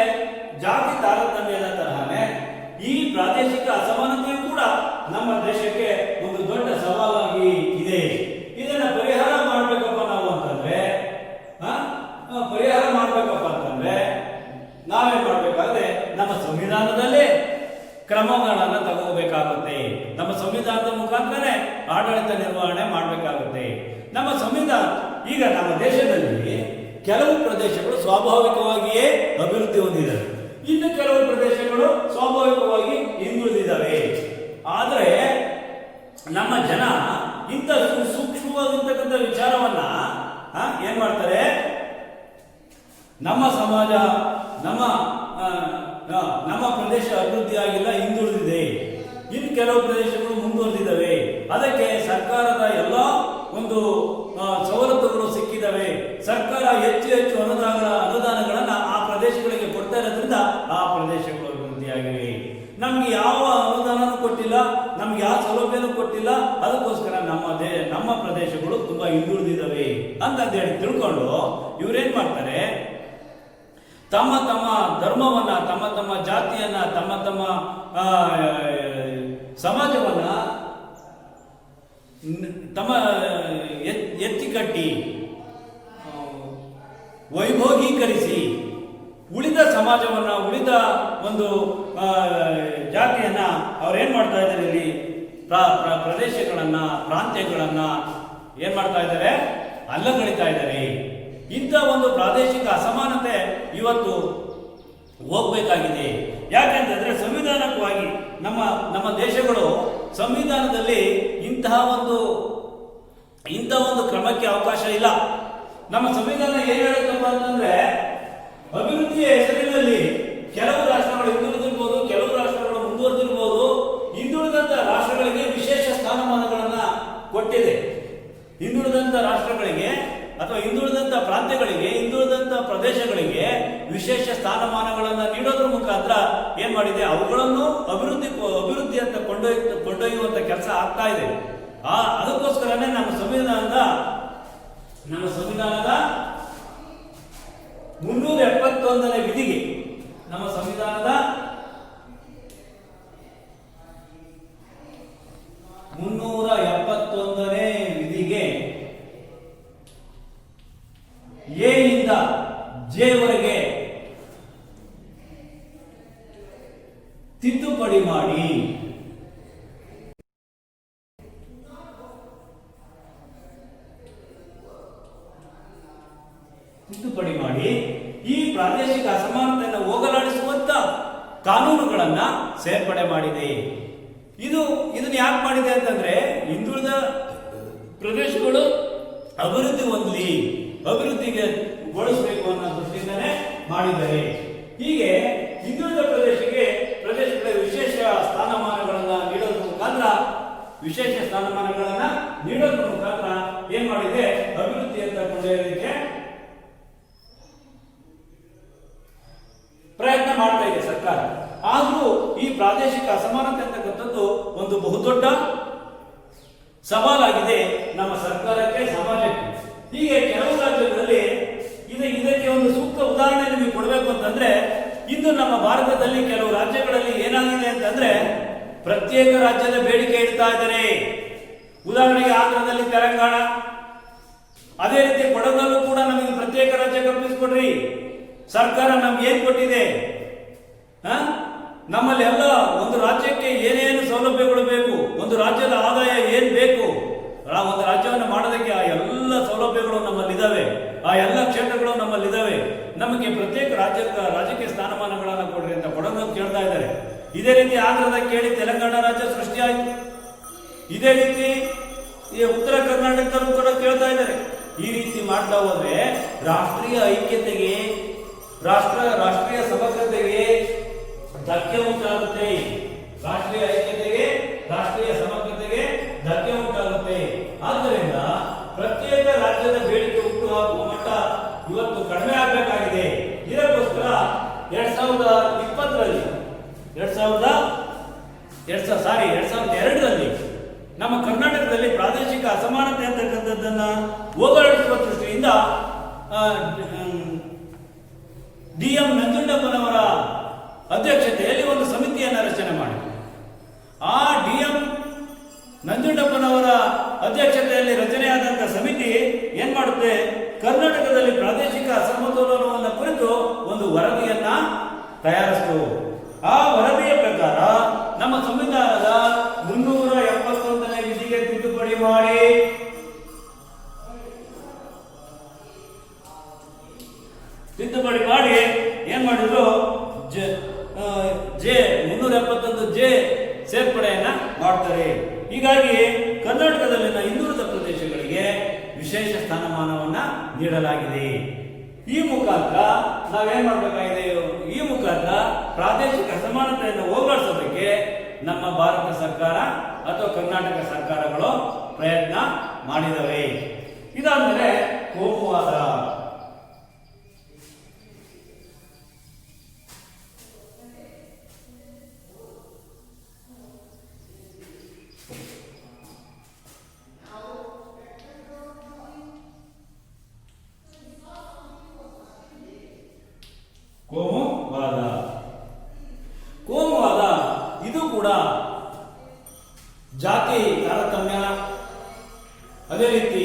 ಕ್ರಮಗಳನ್ನು ತಗೋಬೇಕಾಗುತ್ತೆ. ನಮ್ಮ ಸಂವಿಧಾನದ ಮುಖಾಂತರನೇ ಆಡಳಿತ ನಿರ್ವಹಣೆ ಮಾಡಬೇಕಾಗುತ್ತೆ. ನಮ್ಮ ಸಂವಿಧಾನ ಈಗ ನಮ್ಮ ದೇಶದಲ್ಲಿ ಕೆಲವು ಪ್ರದೇಶಗಳು ಸ್ವಾಭಾವಿಕವಾಗಿಯೇ ಅಭಿವೃದ್ಧಿ ಹೊಂದಿದ್ದಾವೆ, ಇನ್ನು ಕೆಲವು ಪ್ರದೇಶಗಳು ಸ್ವಾಭಾವಿಕವಾಗಿ ಹಿಂದುಳಿದಿದ್ದಾವೆ. ಆದರೆ ನಮ್ಮ ಜನ ಇಂಥ ಸೂಕ್ಷ್ಮವಾಗಿರ್ತಕ್ಕಂಥ ವಿಚಾರವನ್ನ ಏನ್ ಮಾಡ್ತಾರೆ, ನಮ್ಮ ಸಮಾಜ ನಮ್ಮ ಪ್ರದೇಶ ಅಭಿವೃದ್ಧಿ ಆಗಿಲ್ಲ, ಹಿಂದುಳಿದಿದೆ, ಇನ್ನು ಕೆಲವು ಪ್ರದೇಶಗಳು ಮುಂದುವರೆದಿದ್ದಾವೆ, ಅದಕ್ಕೆ ಸರ್ಕಾರದ ಎಲ್ಲ ಒಂದು ಸವಲತ್ತುಗಳು ಸಿಕ್ಕಿದ್ದಾವೆ, ಸರ್ಕಾರ ಹೆಚ್ಚು ಹೆಚ್ಚು ಅನುದಾನಗಳನ್ನ ಆ ಪ್ರದೇಶಗಳಿಗೆ ಕೊಡ್ತಾ ಇರೋದ್ರಿಂದ ಆ ಪ್ರದೇಶಗಳು ಅಭಿವೃದ್ಧಿಯಾಗಿವೆ. ನಮ್ಗೆ ಯಾವ ಅನುದಾನನೂ ಕೊಟ್ಟಿಲ್ಲ, ನಮ್ಗೆ ಯಾವ ಸೌಲಭ್ಯನೂ ಕೊಟ್ಟಿಲ್ಲ, ಅದಕ್ಕೋಸ್ಕರ ನಮ್ಮ ಪ್ರದೇಶಗಳು ತುಂಬಾ ಹಿಂದುಳಿದಿದ್ದಾವೆ ಅಂತ ಹೇಳಿ ತಿಳ್ಕೊಂಡು ಇವ್ರೇನ್ ಮಾಡ್ತಾರೆ, ತಮ್ಮ ತಮ್ಮ ಧರ್ಮವನ್ನ, ತಮ್ಮ ತಮ್ಮ ಜಾತಿಯನ್ನ, ತಮ್ಮ ತಮ್ಮ ಸಮಾಜವನ್ನ ತಮ್ಮ ಎತ್ತಿ ಕಟ್ಟಿ ವೈಭೋಗೀಕರಿಸಿ ಉಳಿದ ಸಮಾಜವನ್ನ, ಉಳಿದ ಒಂದು ಜಾತಿಯನ್ನ ಅವ್ರೇನ್ ಮಾಡ್ತಾ ಇದ್ದಾರೆ, ಇಲ್ಲಿ ಪ್ರದೇಶಗಳನ್ನ, ಪ್ರಾಂತ್ಯಗಳನ್ನ ಏನ್ ಮಾಡ್ತಾ ಇದ್ದಾರೆ, ಅಲ್ಲಗಳಿತಾ ಇದ್ದಾರೆ. ಇಂಥ ಒಂದು ಪ್ರಾದೇಶಿಕ ಅಸಮಾನತೆ ಇವತ್ತು ಹೋಗ್ಬೇಕಾಗಿದೆ. ಯಾಕೆಂತಂದ್ರೆ ಸಂವಿಧಾನಿಕವಾಗಿ ನಮ್ಮ ದೇಶಗಳು ಸಂವಿಧಾನದಲ್ಲಿ ಇಂತಹ ಒಂದು ಕ್ರಮಕ್ಕೆ ಅವಕಾಶ ಇಲ್ಲ. ನಮ್ಮ ಸಂವಿಧಾನ ಏನ್ ಹೇಳುತ್ತಪ್ಪ ಅಂತಂದ್ರೆ, ಅಭಿವೃದ್ಧಿಯ ಹೆಸರಿನಲ್ಲಿ ಕೆಲವು ರಾಷ್ಟ್ರಗಳು ಹಿಂದುಳಿದಿರ್ಬೋದು, ಕೆಲವು ರಾಷ್ಟ್ರಗಳು ಮುಂದುವರೆದಿರ್ಬೋದು, ಹಿಂದುಳಿದಂತ ರಾಷ್ಟ್ರಗಳಿಗೆ ವಿಶೇಷ ಸ್ಥಾನಮಾನಗಳನ್ನ ಕೊಟ್ಟಿದೆ. ಹಿಂದುಳಿದಂತ ರಾಷ್ಟ್ರಗಳಿಗೆ ಅಥವಾ ಹಿಂದುಳಿದಂತ ಪ್ರಾಂತ್ಯಗಳಿಗೆ, ಹಿಂದುಳಿದಂತ ಪ್ರದೇಶಗಳಿಗೆ ವಿಶೇಷ ಸ್ಥಾನಮಾನಗಳನ್ನು ನೀಡೋದ್ರ ಮುಖಾಂತರ ಏನ್ ಮಾಡಿದೆ, ಅವುಗಳನ್ನು ಅಭಿವೃದ್ಧಿ ಅಂತ ಕೊಂಡೊಯ್ಯುವಂತ ಕೆಲಸ ಆಗ್ತಾ ಇದೆ. ಅದಕ್ಕೋಸ್ಕರನೇ ನಮ್ಮ ಸಂವಿಧಾನದ 371ನೇ ವಿಧಿಗೆ, ನಮ್ಮ ಸಂವಿಧಾನದ 371ನೇ ವಿಧಿಗೆ ಎ ಇಂದ ಜೆ ವರೆಗೆ ತಿದ್ದುಪಡಿ ಮಾಡಿ ಈ ಪ್ರಾದೇಶಿಕ ಅಸಮಾನತೆಯನ್ನು ಹೋಗಲಾಡಿಸುವಂತ ಕಾನೂನುಗಳನ್ನ ಸೇರ್ಪಡೆ ಮಾಡಿದೆ. ಇದನ್ನ ಯಾಕೆ ಮಾಡಿದೆ ಅಂತಂದ್ರೆ, ಹಿಂದುಳಿದ ಪ್ರದೇಶಗಳು ಅಭಿವೃದ್ಧಿ ಹೊಂದಲಿ, ಅಭಿವೃದ್ಧಿಗೆ ಗೊಳಿಸಬೇಕು ಅನ್ನೋ ದೃಷ್ಟಿಯಿಂದಲೇ ಮಾಡಿದ್ದಾರೆ. ಹೀಗೆ ಹಿಂದುಳಿದ ಪ್ರದೇಶಗಳಿಗೆ ವಿಶೇಷ ಸ್ಥಾನಮಾನಗಳನ್ನ ನೀಡೋದ್ರ ಮುಖಾಂತರ ಏನ್ ಮಾಡಿದೆ, ಅಭಿವೃದ್ಧಿ ಅಂತ ಕೊಂಡೊಯ್ಯೋದಕ್ಕೆ ಪ್ರಯತ್ನ ಮಾಡ್ತಾ ಇದೆ ಸರ್ಕಾರ. ಆದ್ರೂ ಈ ಪ್ರಾದೇಶಿಕ ಅಸಮಾನತೆ ಅಂತಕ್ಕಂಥದ್ದು ಒಂದು ಬಹುದೊಡ್ಡ ಸವಾಲಾಗಿದೆ ನಮ್ಮ ಸರ್ಕಾರಕ್ಕೆ, ಸಮಾಜಕ್ಕೆ. ಹೀಗೆ ಕೆಲವು ರಾಜ್ಯಗಳಲ್ಲಿ ಇದಕ್ಕೆ ಒಂದು ಸೂಕ್ತ ಉದಾಹರಣೆ ನಿಮಗೆ ಕೊಡಬೇಕು ಅಂತಂದ್ರೆ, ಇಂದು ನಮ್ಮ ಭಾರತದಲ್ಲಿ ಕೆಲವು ರಾಜ್ಯಗಳಲ್ಲಿ ಏನಾಗಿದೆ ಅಂತಂದ್ರೆ, ಪ್ರತ್ಯೇಕ ರಾಜ್ಯದ ಬೇಡಿಕೆ ಇಡ್ತಾ ಇದ್ದಾರೆ. ಉದಾಹರಣೆಗೆ ಆಂಧ್ರದಲ್ಲಿ ತೆಲಂಗಾಣ, ಅದೇ ರೀತಿ ಕೊಡಗಲ್ಲೂ ಕೂಡ ನಮಗೆ ಪ್ರತ್ಯೇಕ ರಾಜ್ಯ ಕಲ್ಪಿಸಿಕೊಡ್ರಿ. ಸರ್ಕಾರ ನಮ್ಗೆ ಏನ್ ಕೊಟ್ಟಿದೆ, ನಮ್ಮಲ್ಲಿ ಎಲ್ಲ ಒಂದು ರಾಜ್ಯಕ್ಕೆ ಏನೇನು ಸೌಲಭ್ಯಗಳು ಬೇಕು, ಒಂದು ರಾಜ್ಯದ ಆದಾಯ ಏನ್ ಬೇಕು, ಒಂದು ರಾಜ್ಯವನ್ನು ಮಾಡೋದಕ್ಕೆ ಆ ಎಲ್ಲ ಸೌಲಭ್ಯಗಳು ನಮ್ಮಲ್ಲಿದ್ದಾವೆ, ಆ ಎಲ್ಲ ಕ್ಷೇತ್ರಗಳು ನಮ್ಮಲ್ಲಿದ್ದಾವೆ. ನಮಗೆ ಪ್ರತ್ಯೇಕ ರಾಜ್ಯಕ್ಕೆ ಸ್ಥಾನಮಾನಗಳನ್ನು ಕೊಡ್ರಿ ಅಂತ ಕೊಡೋದು ಕೇಳ್ತಾ ಇದ್ದಾರೆ. ಇದೇ ರೀತಿ ಆಂಧ್ರದ ಕೇಳಿ ತೆಲಂಗಾಣ ರಾಜ್ಯ ಸೃಷ್ಟಿಯಾಯಿತು. ಇದೇ ರೀತಿ ಈ ಉತ್ತರ ಕರ್ನಾಟಕದಲ್ಲೂ ಕೂಡ ಕೇಳ್ತಾ ಇದ್ದಾರೆ. ಈ ರೀತಿ ಮಾಡ್ತಾ ಹೋದ್ರೆ ರಾಷ್ಟ್ರೀಯ ಐಕ್ಯತೆಗೆ, ರಾಷ್ಟ್ರೀಯ ಸಮಗ್ರತೆಗೆ ಧಕ್ಕೆ ಉಂಟಾಗುತ್ತೆ. ರಾಷ್ಟ್ರೀಯ ಐಕ್ಯತೆಗೆ, ರಾಷ್ಟ್ರೀಯ ಸಮಗ್ರತೆಗೆ ಧಕ್ಕೆ ಉಂಟಾಗುತ್ತೆ. ಆದ್ದರಿಂದ ಪ್ರತ್ಯೇಕ ರಾಜ್ಯದ ಬೇಡಿಕೆ ಹುಟ್ಟುಹಾಕುವ ಮಟ್ಟ ಇವತ್ತು ಕಡಿಮೆ ಆಗಬೇಕಾಗಿದೆ. ಇದಕ್ಕೋಸ್ಕರ 2002ರಲ್ಲಿ ನಮ್ಮ ಕರ್ನಾಟಕದಲ್ಲಿ ಪ್ರಾದೇಶಿಕ ಅಸಮಾನತೆ ಅಂತಕ್ಕಂಥದ್ದನ್ನ ಹೋಗಲಾಡಿಸುವ ದೃಷ್ಟಿಯಿಂದ ಡಿ.ಎಂ. ನಂಜುಂಡಪ್ಪನವರ ಅಧ್ಯಕ್ಷತೆಯಲ್ಲಿ ಒಂದು ಸಮಿತಿಯನ್ನು ರಚನೆ ಮಾಡಿ, ಆ ಡಿ.ಎಂ. ನಂಜುಂಡಪ್ಪನವರ ಅಧ್ಯಕ್ಷತೆಯಲ್ಲಿ ರಚನೆಯಾದಂತಹ ಸಮಿತಿ ಏನ್ ಮಾಡುತ್ತೆ, ಕರ್ನಾಟಕದಲ್ಲಿ ಪ್ರಾದೇಶಿಕ ಅಸಮತೋಲನವನ್ನು ಕುರಿತು ಒಂದು ವರದಿಯನ್ನ ತಯಾರಿಸಿತು. ಆ ವರದಿಯ ಪ್ರಕಾರ ಜೆ ಸೇರ್ಪಡೆಯನ್ನ ಮಾಡ್ತಾರೆ. ಹೀಗಾಗಿ ಕರ್ನಾಟಕದಲ್ಲಿನ ಹಿಂದುಳಿದ ಪ್ರದೇಶಗಳಿಗೆ ವಿಶೇಷ ಸ್ಥಾನಮಾನವನ್ನ ನೀಡಲಾಗಿದೆ. ಈ ಮುಖಾಂತರ ನಾವೇನ್ ಮಾಡಬೇಕಾಗಿದೆ, ಈ ಮುಖಾಂತರ ಪ್ರಾದೇಶಿಕ ಅಸಮಾನತೆಯನ್ನು ಹೋಗಲಾಡಿಸೋದಕ್ಕೆ ನಮ್ಮ ಭಾರತ ಸರ್ಕಾರ ಅಥವಾ ಕರ್ನಾಟಕ ಸರ್ಕಾರಗಳು ಪ್ರಯತ್ನ ಮಾಡಿದವೆ. ಇದಾದ್ಮೇಲೆ ಕೋಮುವಾದ. ಕೋಮುವಾದ ಕೋಮುವಾದ ಇದು ಕೂಡ ಜಾತಿ ತಾರತಮ್ಯ, ಅದೇ ರೀತಿ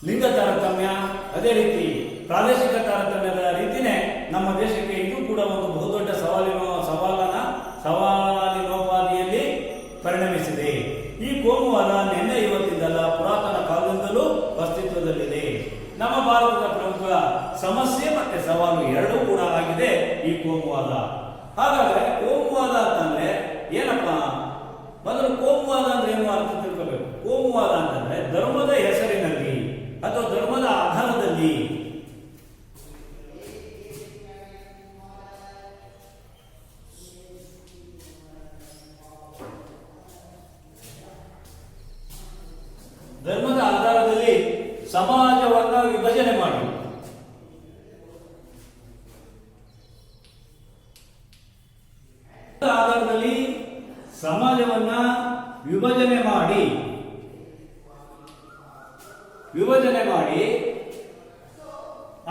ಲಿಂಗ ತಾರತಮ್ಯ, ಅದೇ ರೀತಿ ಪ್ರಾದೇಶಿಕ ತಾರತಮ್ಯದ ರೀತಿನೇ ನಮ್ಮ ದೇಶಕ್ಕೆ ಇದು ಕೂಡ ಒಂದು ಬಹುದೊಡ್ಡ ಸವಾಲಿನೋಪಾದಿಯಲ್ಲಿ ಪರಿಣಮಿಸಿದೆ. ಈ ಕೋಮುವಾದ ನಿನ್ನೆ ಇವತ್ತಿಂದಲ್ಲ, ಪುರಾತನ ಕಾಲದಿಂದಲೂ ಅಸ್ತಿತ್ವದಲ್ಲಿದೆ. ನಮ್ಮ ಭಾರತದ ಪ್ರಮುಖ ಸಮಸ್ಯೆ ಮತ್ತೆ ಸವಾಲು ಎರಡೂ ಕೂಡ ಆಗಿದೆ ಈ ಕೋಮುವಾದ. ಹಾಗಾದ್ರೆ ಕೋಮುವಾದ ಅಂತಂದ್ರೆ ಏನಪ್ಪ? ಮೊದಲು ಕೋಮುವಾದ ಅಂದ್ರೆ ಏನು ಅರ್ಥ ತಿಳ್ಕೋಬೇಕು. ಕೋಮುವಾದ ಅಂತಂದ್ರೆ ಧರ್ಮದ ಹೆಸರಿನಲ್ಲಿ ಅಥವಾ ಧರ್ಮದ ಆಧಾರದಲ್ಲಿ ಸಮಾಜವನ್ನ ವಿಭಜನೆ ಮಾಡಿ ಆಧಾರದಲ್ಲಿ ಸಮಾಜವನ್ನ ವಿಭಜನೆ ಮಾಡಿ ಅದರ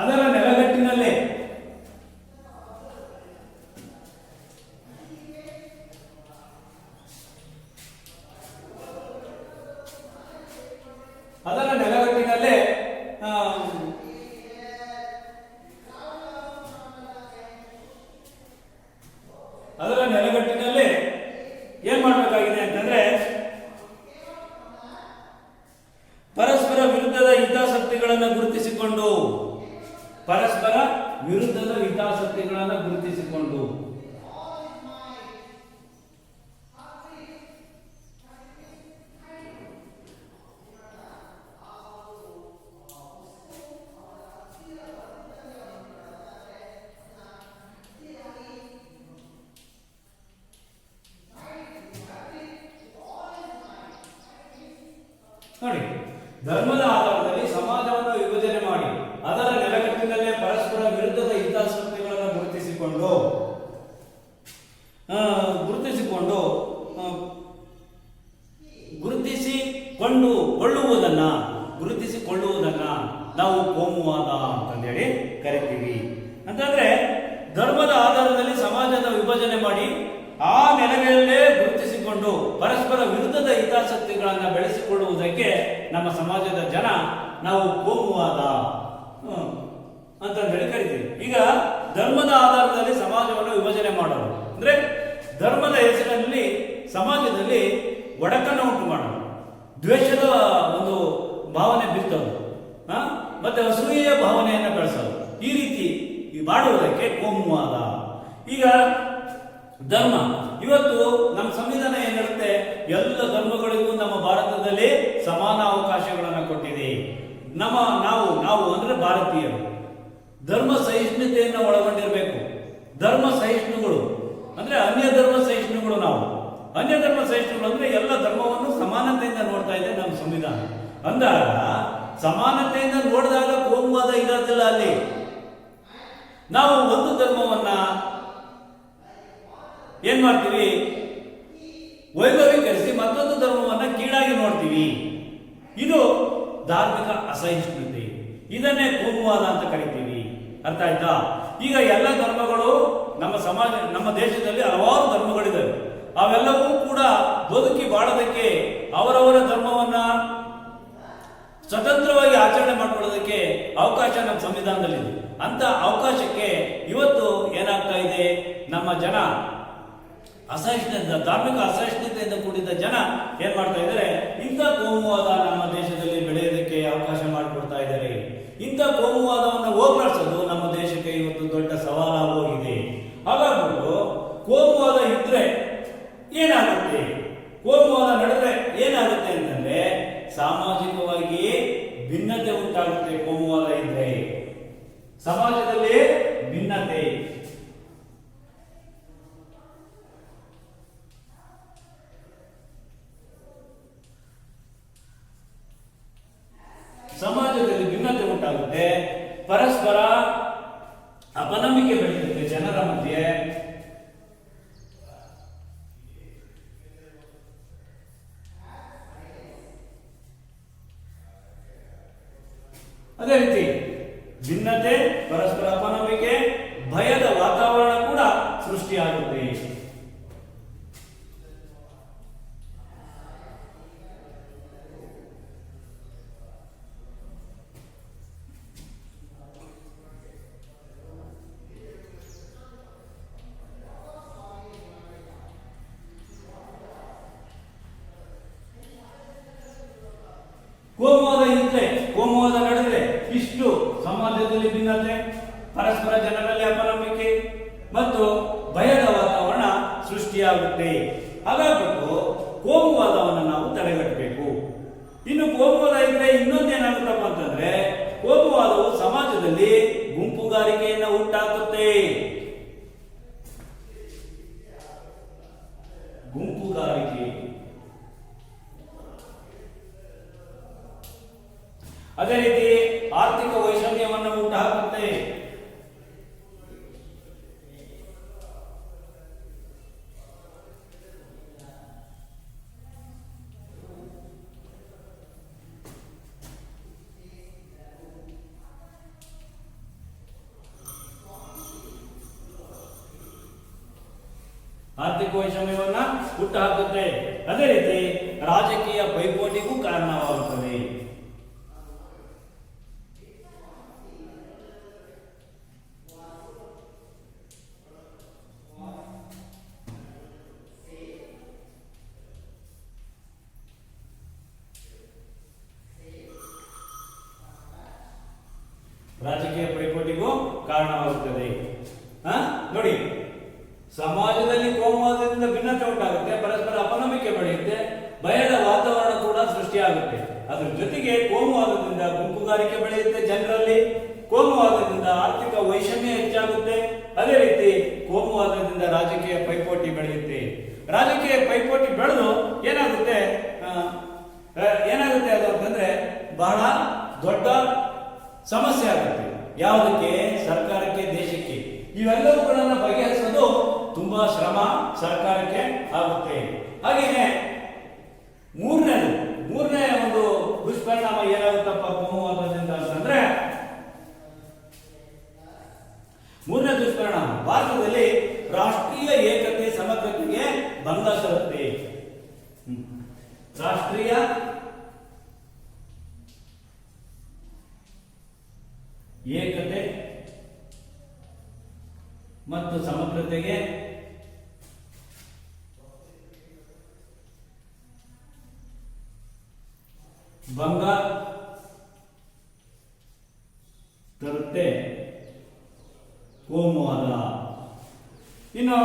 ನೆಲಗಟ್ಟಿನಲ್ಲೇ ಏನ್ ಮಾಡಬೇಕಾಗಿದೆ ಅಂತಂದ್ರೆ ಪರಸ್ಪರ ವಿರುದ್ಧದ ಹಿತಾಸಕ್ತಿಗಳನ್ನು ಗುರುತಿಸಿಕೊಂಡು ನೋಡಿ, ಧರ್ಮದ ಆಧಾರದಲ್ಲಿ ಸಮಾಜವನ್ನು ವಿಭಜನೆ ಮಾಡಿ ಅದರ ನೆಲಗಟ್ಟಿನಲ್ಲೇ ಪರಸ್ಪರ ವಿರುದ್ಧದ ಹಿತಾಸಕ್ತಿಗಳನ್ನು ಗುರುತಿಸಿಕೊಳ್ಳುವುದನ್ನ ನಾವು ಕೋಮುವಾದ ಅಂತಂದೇಳಿ ಕರಿತೀವಿ. ಅಂತಂದ್ರೆ ಧರ್ಮದ ಆಧಾರದಲ್ಲಿ ಸಮಾಜದ ವಿಭಜನೆ ಮಾಡಿ ಆ ನೆಲೆಗಳಲ್ಲೇ ಗುರುತಿಸಿಕೊಂಡು ಪರಸ್ಪರ ವಿರುದ್ಧದ ಹಿತಾಸಕ್ತಿಗಳನ್ನು ಬೆಳೆಸಿಕೊಳ್ಳುವುದಕ್ಕೆ ನಮ್ಮ ಸಮಾಜದ ಜನ ನಾವು ಕೋಮುವಾದ ಅಂತಂದೇಳಿ ಕರಿತೀವಿ. ಈಗ ಧರ್ಮದ ಆಧಾರದಲ್ಲಿ ಸಮಾಜವನ್ನು ವಿಭಜನೆ ಮಾಡೋದು ಅಂದ್ರೆ ಧರ್ಮದ ಹೆಸರಿನಲ್ಲಿ ಸಮಾಜದಲ್ಲಿ ಒಡಕನ್ನು ಉಂಟು ಮಾಡೋದು, ದ್ವೇಷದ ಒಂದು ಭಾವನೆ ಬಿತ್ತೋದು, ಮತ್ತೆ ಅಸೂಯೆಯ ಭಾವನೆಯನ್ನು ಬೆಳೆಸೋದು, ಈ ರೀತಿ ಮಾಡುವುದಕ್ಕೆ ಕೋಮುವಾದ. ಈಗ ಧರ್ಮ ಇವತ್ತು ನಮ್ಮ ಸಂವಿಧಾನ ಏನ್ ಹೇಳುತ್ತೆ, ಎಲ್ಲ ಧರ್ಮಗಳಿಗೂ ನಮ್ಮ ಭಾರತದಲ್ಲಿ ಸಮಾನ ಅವಕಾಶಗಳನ್ನು ಕೊಟ್ಟಿದೆ. ನಾವು ಅಂದ್ರೆ ಭಾರತೀಯರು ಧರ್ಮ ಸಹಿಷ್ಣುತೆಯನ್ನು ಒಳಗೊಂಡಿರಬೇಕು. ಧರ್ಮ ಸಹಿಷ್ಣುಗಳು ಅಂದ್ರೆ ಅನ್ಯ ಧರ್ಮ ಸಹಿಷ್ಣುಗಳು. ನಾವು ಅನ್ಯ ಧರ್ಮ ಸಹಿಷ್ಣುಗಳು ಅಂದ್ರೆ ಎಲ್ಲ ಧರ್ಮವನ್ನು ಸಮಾನತೆಯಿಂದ ನೋಡ್ತಾ ಇದೆ ನಮ್ಮ ಸಂವಿಧಾನ. ಅಂದಾಗ ಸಮಾನತೆಯಿಂದ ನೋಡಿದಾಗ ಕೋಮುವಾದ ಇರೋದಿಲ್ಲ. ಅಲ್ಲಿ ನಾವು ಒಂದು ಧರ್ಮವನ್ನ ಏನ್ ಮಾಡ್ತೀವಿ, ವೈಭವೀಕರಿಸಿ ಮತ್ತೊಂದು ಧರ್ಮವನ್ನ ಕೀಳಾಗಿ ನೋಡ್ತೀವಿ. ಇದು ಧಾರ್ಮಿಕ ಅಸಹಿಷ್ಣುತೆ. ಇದನ್ನೇ ಕೋಮುವಾದ ಅಂತ ಕರಿತೀವಿ. ಅರ್ಥ ಆಯ್ತಾ? ಈಗ ಎಲ್ಲ ಧರ್ಮಗಳು ನಮ್ಮ ದೇಶದಲ್ಲಿ ಹಲವಾರು ಧರ್ಮಗಳಿದ್ದಾವೆ. ಅವೆಲ್ಲವೂ ಕೂಡ ಬದುಕಿ ಬಾಳೋದಕ್ಕೆ ಅವರವರ ಧರ್ಮವನ್ನ ಸ್ವತಂತ್ರವಾಗಿ ಆಚರಣೆ ಮಾಡಿಕೊಳ್ಳೋದಕ್ಕೆ ಅವಕಾಶ ನಮ್ಮ ಸಂವಿಧಾನದಲ್ಲಿದೆ. ಅಂತ ಅವಕಾಶಕ್ಕೆ ಇವತ್ತು ಏನಾಗ್ತಾ ಇದೆ, ನಮ್ಮ ಜನ ಧಾರ್ಮಿಕ ಅಸಹಿಷ್ಣುತೆಯಿಂದ ಕೂಡಿದ ಜನ ಏನ್ ಮಾಡ್ತಾ ಇದ್ದಾರೆ, ಇಂಥ ಕೋಮುವಾದ ನಮ್ಮ ದೇಶದಲ್ಲಿ ಬೆಳೆಯೋದಕ್ಕೆ ಅವಕಾಶ ಮಾಡಿಕೊಡ್ತಾ ಇದ್ದಾರೆ. ಇಂಥ ಕೋಮುವಾದವನ್ನು ಹೋಗಲಾಡಿಸೋದು ನಮ್ಮ ದೇಶಕ್ಕೆ ಇವತ್ತು ದೊಡ್ಡ ಸವಾಲಾಗಿ ಹೋಗಿದೆ. ಹಾಗಾಗ್ಬಿಟ್ಟು ಕೋಮುವಾದ ಇದ್ರೆ ಏನಾಗುತ್ತೆ? ಕೋಮುವಾದ ನಡೆದ್ರೆ ಏನಾಗುತ್ತೆ ಅಂತಂದ್ರೆ ಸಾಮಾಜಿಕವಾಗಿ ಭಿನ್ನತೆ ಉಂಟಾಗುತ್ತೆ. ಕೋಮುವಾದ ಇದ್ರೆ ಸಮಾಜದಲ್ಲಿ ಭಿನ್ನತೆ, ಸಮಾಜದಲ್ಲಿ ಭಿನ್ನತೆ ಉಂಟಾಗುತ್ತೆ, ಪರಸ್ಪರ ಅಪನಂಬಿಕೆ ಬೆಳೆಯುತ್ತೆ ಜನರ ಮಧ್ಯೆ. ಅದೇ ರೀತಿ ಭಿನ್ನತೆ, ಪರಸ್ಪರ ಅಪನಂಬಿಕೆ, ಭಯದ ವಾತಾವರಣ ಕೂಡ ಸೃಷ್ಟಿಯಾಗುತ್ತೆ. ಕೋಮುವಾದ ಇದ್ರೆ, ಕೋಮುವಾದ ನಡೆದ್ರೆ ಇಷ್ಟು ಸಮಾಜದಲ್ಲಿ ಭಿನ್ನತೆ, ಪರಸ್ಪರ ಜನರಲ್ಲಿ ಅಪನಂಬಿಕೆ ಮತ್ತು ಭಯದ ವಾತಾವರಣ ಸೃಷ್ಟಿಯಾಗುತ್ತೆ. ಹಾಗಾಗ್ಬಿಟ್ಟು ಕೋಮುವಾದವನ್ನು ನಾವು ತಡೆಗಟ್ಟಬೇಕು. ಇನ್ನು ಕೋಮುವಾದ ಇದ್ರೆ ಇನ್ನೊಂದೇನಾಗುತ್ತಪ್ಪ ಅಂತಂದ್ರೆ ಕೋಮುವಾದವು ಸಮಾಜದಲ್ಲಿ ಗುಂಪುಗಾರಿಕೆಯನ್ನು ಉಂಟಾಗುತ್ತೆ. ಗುಂಪುಗಾರಿಕೆ, ಅದೇ ರೀತಿ ಆರ್ಥಿಕ ವೈಷಮ್ಯವನ್ನು ಉಂಟುಹಾಕುತ್ತೆ. ಆರ್ಥಿಕ ವೈಷಮ್ಯವನ್ನ ಹುಟ್ಟುಹಾಕುತ್ತೆ. ಅದೇ ರೀತಿ ರಾಜಕೀಯ ಪೈಪೋಟಿಗೂ ಕಾರಣವಾಗುತ್ತದೆ. ರಾಜಕೀಯ ಪೈಪೋಟಿಗೂ ಕಾರಣವಾಗುತ್ತದೆ. ನೋಡಿ, ಸಮಾಜದಲ್ಲಿ ಕೋಮುವಾದದಿಂದ ಭಿನ್ನತೆ ಉಂಟಾಗುತ್ತೆ, ಪರಸ್ಪರ ಅಪನಂಬಿಕೆ ಬೆಳೆಯುತ್ತೆ, ಭಯದ ವಾತಾವರಣ ಕೂಡ ಸೃಷ್ಟಿಯಾಗುತ್ತೆ. ಅದ್ರ ಜೊತೆಗೆ ಕೋಮುವಾದದಿಂದ ಗುಂಪುಗಾರಿಕೆ ಬೆಳೆಯುತ್ತೆ ಜನರಲ್ಲಿ, ಕೋಮುವಾದದಿಂದ ಆರ್ಥಿಕ ವೈಷಮ್ಯ ಹೆಚ್ಚಾಗುತ್ತೆ. ಅದೇ ರೀತಿ ಕೋಮುವಾದದಿಂದ ರಾಜಕೀಯ ಪೈಪೋಟಿ ಬೆಳೆಯುತ್ತೆ. ರಾಜಕೀಯ ಪೈಪೋಟಿ ಬೆಳೆದು ಏನಾಗುತ್ತೆ ಅದು ಅಂತಂದ್ರೆ ಬಹಳ ದೊಡ್ಡ ಸಮಸ್ಯೆ ಆಗುತ್ತೆ. ಯಾವುದಕ್ಕೆ? ಸರ್ಕಾರಕ್ಕೆ, ದೇಶಕ್ಕೆ. ಇವೆಲ್ಲವುಗಳನ್ನು ಬಗೆಹರಿಸೋದು ತುಂಬಾ ಶ್ರಮ ಸರ್ಕಾರಕ್ಕೆ ಆಗುತ್ತೆ. ಹಾಗೇನೆ ಮೂರನೇ ಒಂದು ದುಷ್ಪರಿಣಾಮ ಏನಾಗುತ್ತಪ್ಪ ಕೋಮುವಾದದಿಂದ ಅಂತಂದ್ರೆ, ಮೂರನೇ ದುಷ್ಪರಿಣಾಮ ಭಾರತದಲ್ಲಿ ರಾಷ್ಟ್ರೀಯ ಏಕತೆ ಸಮಗ್ರತೆಗೆ ಭಂಗ ತರುತ್ತೆ. ರಾಷ್ಟ್ರೀಯ ಏಕತೆ ಮತ್ತು ಸಮಗ್ರತೆಗೆ ಭಂಗ ತರುತ್ತೆ ಕೋಮುವಾದ. ಇನ್ನು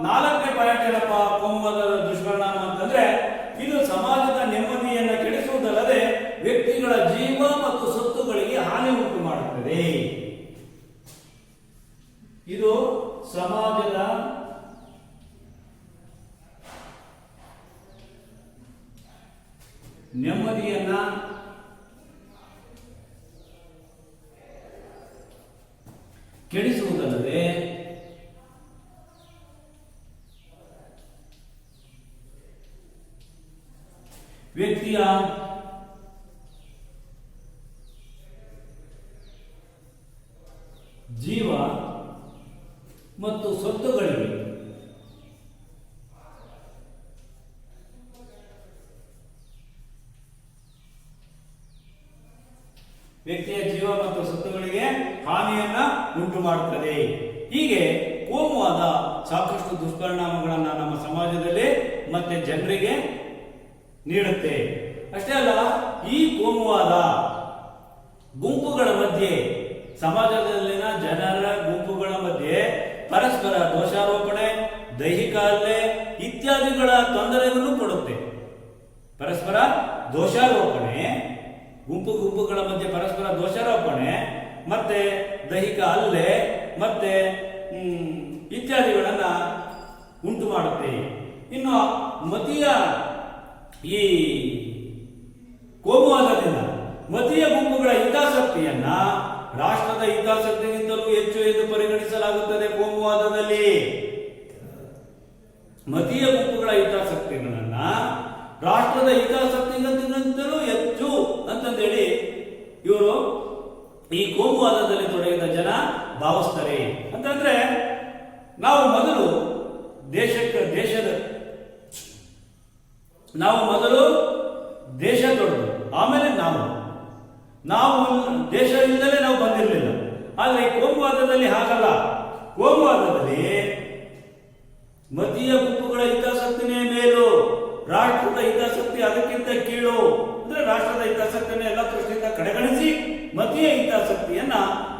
4ನೇ ಪಾಯಿಂಟ್ ಏನಪ್ಪ ಕೋಮುವಾದದ ದುಷ್ಪರಿಣಾಮ ಅಂತಂದ್ರೆ, ಇದು ಸಮಾಜದ ನೆಮ್ಮದಿಯನ್ನು ಕೆಡಿಸುವುದಲ್ಲದೆ ವ್ಯಕ್ತಿಗಳ ಜೀವ ಮತ್ತು ಸೊತ್ತುಗಳಿಗೆ ಹಾನಿ ಉಂಟು ಮಾಡುತ್ತದೆ. ಇದು ಸಮಾಜದ ನೆಮ್ಮದಿಯನ್ನ ಕೆಡಿಸುವುದಲ್ಲದೆ ವ್ಯಕ್ತಿಯ ಜೀವ ಮತ್ತು ಸೊತ್ತುಗಳಿಗೆ ಹಾನಿಯನ್ನ ಉಂಟು ಮಾಡುತ್ತದೆ. ಹೀಗೆ ಕೋಮುವಾದ ಸಾಕಷ್ಟು ದುಷ್ಪರಿಣಾಮಗಳನ್ನ ನಮ್ಮ ಸಮಾಜದಲ್ಲಿ ಮತ್ತೆ ಜನರಿಗೆ ನೀಡುತ್ತೆ. ಅಷ್ಟೇ ಅಲ್ಲ, ಈ ಕೋಮುವಾದ ಗುಂಪುಗಳ ಮಧ್ಯೆ, ಸಮಾಜದಲ್ಲಿನ ಜನರ ಗುಂಪುಗಳ ಮಧ್ಯೆ ಪರಸ್ಪರ ದೋಷಾರೋಪಣೆ, ದೈಹಿಕ ಹಲ್ಲೆ ಇತ್ಯಾದಿಗಳ ತೊಂದರೆಯನ್ನು ಕೊಡುತ್ತೆ. ಪರಸ್ಪರ ದೋಷಾರೋಪಣೆ, ಗುಂಪುಗಳ ಮಧ್ಯೆ ಪರಸ್ಪರ ದೋಷಾರೋಪಣೆ, ಮತ್ತೆ ದೈಹಿಕ ಹಲ್ಲೆ, ಮತ್ತೆ ಇತ್ಯಾದಿಗಳನ್ನ ಉಂಟು ಮಾಡುತ್ತೆ. ಇನ್ನು ಮತೀಯ ಈ ಕೋಮುವಾದದಿಂದ ಮತೀಯ ಗುಂಪುಗಳ ಹಿತಾಸಕ್ತಿಯನ್ನ ರಾಷ್ಟ್ರದ ಹಿತಾಸಕ್ತಿಗಿಂತಲೂ ಹೆಚ್ಚು ಎಂದು ಪರಿಗಣಿಸಲಾಗುತ್ತದೆ. ಕೋಮುವಾದದಲ್ಲಿ ಮತೀಯ ಗುಂಪುಗಳ ಹಿತಾಸಕ್ತಿಗಳನ್ನ ರಾಷ್ಟ್ರದ ಹಿತಾಸಕ್ತಿಗಿಂತಲೂ ಹೆಚ್ಚು ಅಂತಂದೇಳಿ ಇವರು ಈ ಕೋಮುವಾದದಲ್ಲಿ ತೊಡಗಿದ ಜನ ಭಾವಿಸ್ತಾರೆ. ಅಂತಂದ್ರೆ ನಾವು ಮೊದಲು ದೇಶ ದೊಡ್ಡದು, ಆಮೇಲೆ ನಾವು ದೇಶದಿಂದಲೇ ನಾವು ಬಂದಿರಲಿಲ್ಲ. ಆದರೆ ಈ ಕೋಮುವಾದದಲ್ಲಿ ಹಾಗಲ್ಲ. ಕೋಮುವಾದದಲ್ಲಿ ಮತೀಯ ಗುಂಪುಗಳ ಹಿತಾಸಕ್ತಿನೇ ಮೇಲು, ರಾಷ್ಟ್ರದ ಹಿತಾಸಕ್ತಿ ಅದಕ್ಕಿಂತ ಕೀಳು. ಅಂದ್ರೆ ರಾಷ್ಟ್ರದ ಹಿತಾಸಕ್ತಿಯನ್ನು ಎಲ್ಲ ದೃಷ್ಟಿಯಿಂದ ಕಡೆಗಣಿಸಿ ಮತೀಯ ಹಿತಾಸಕ್ತಿಯನ್ನ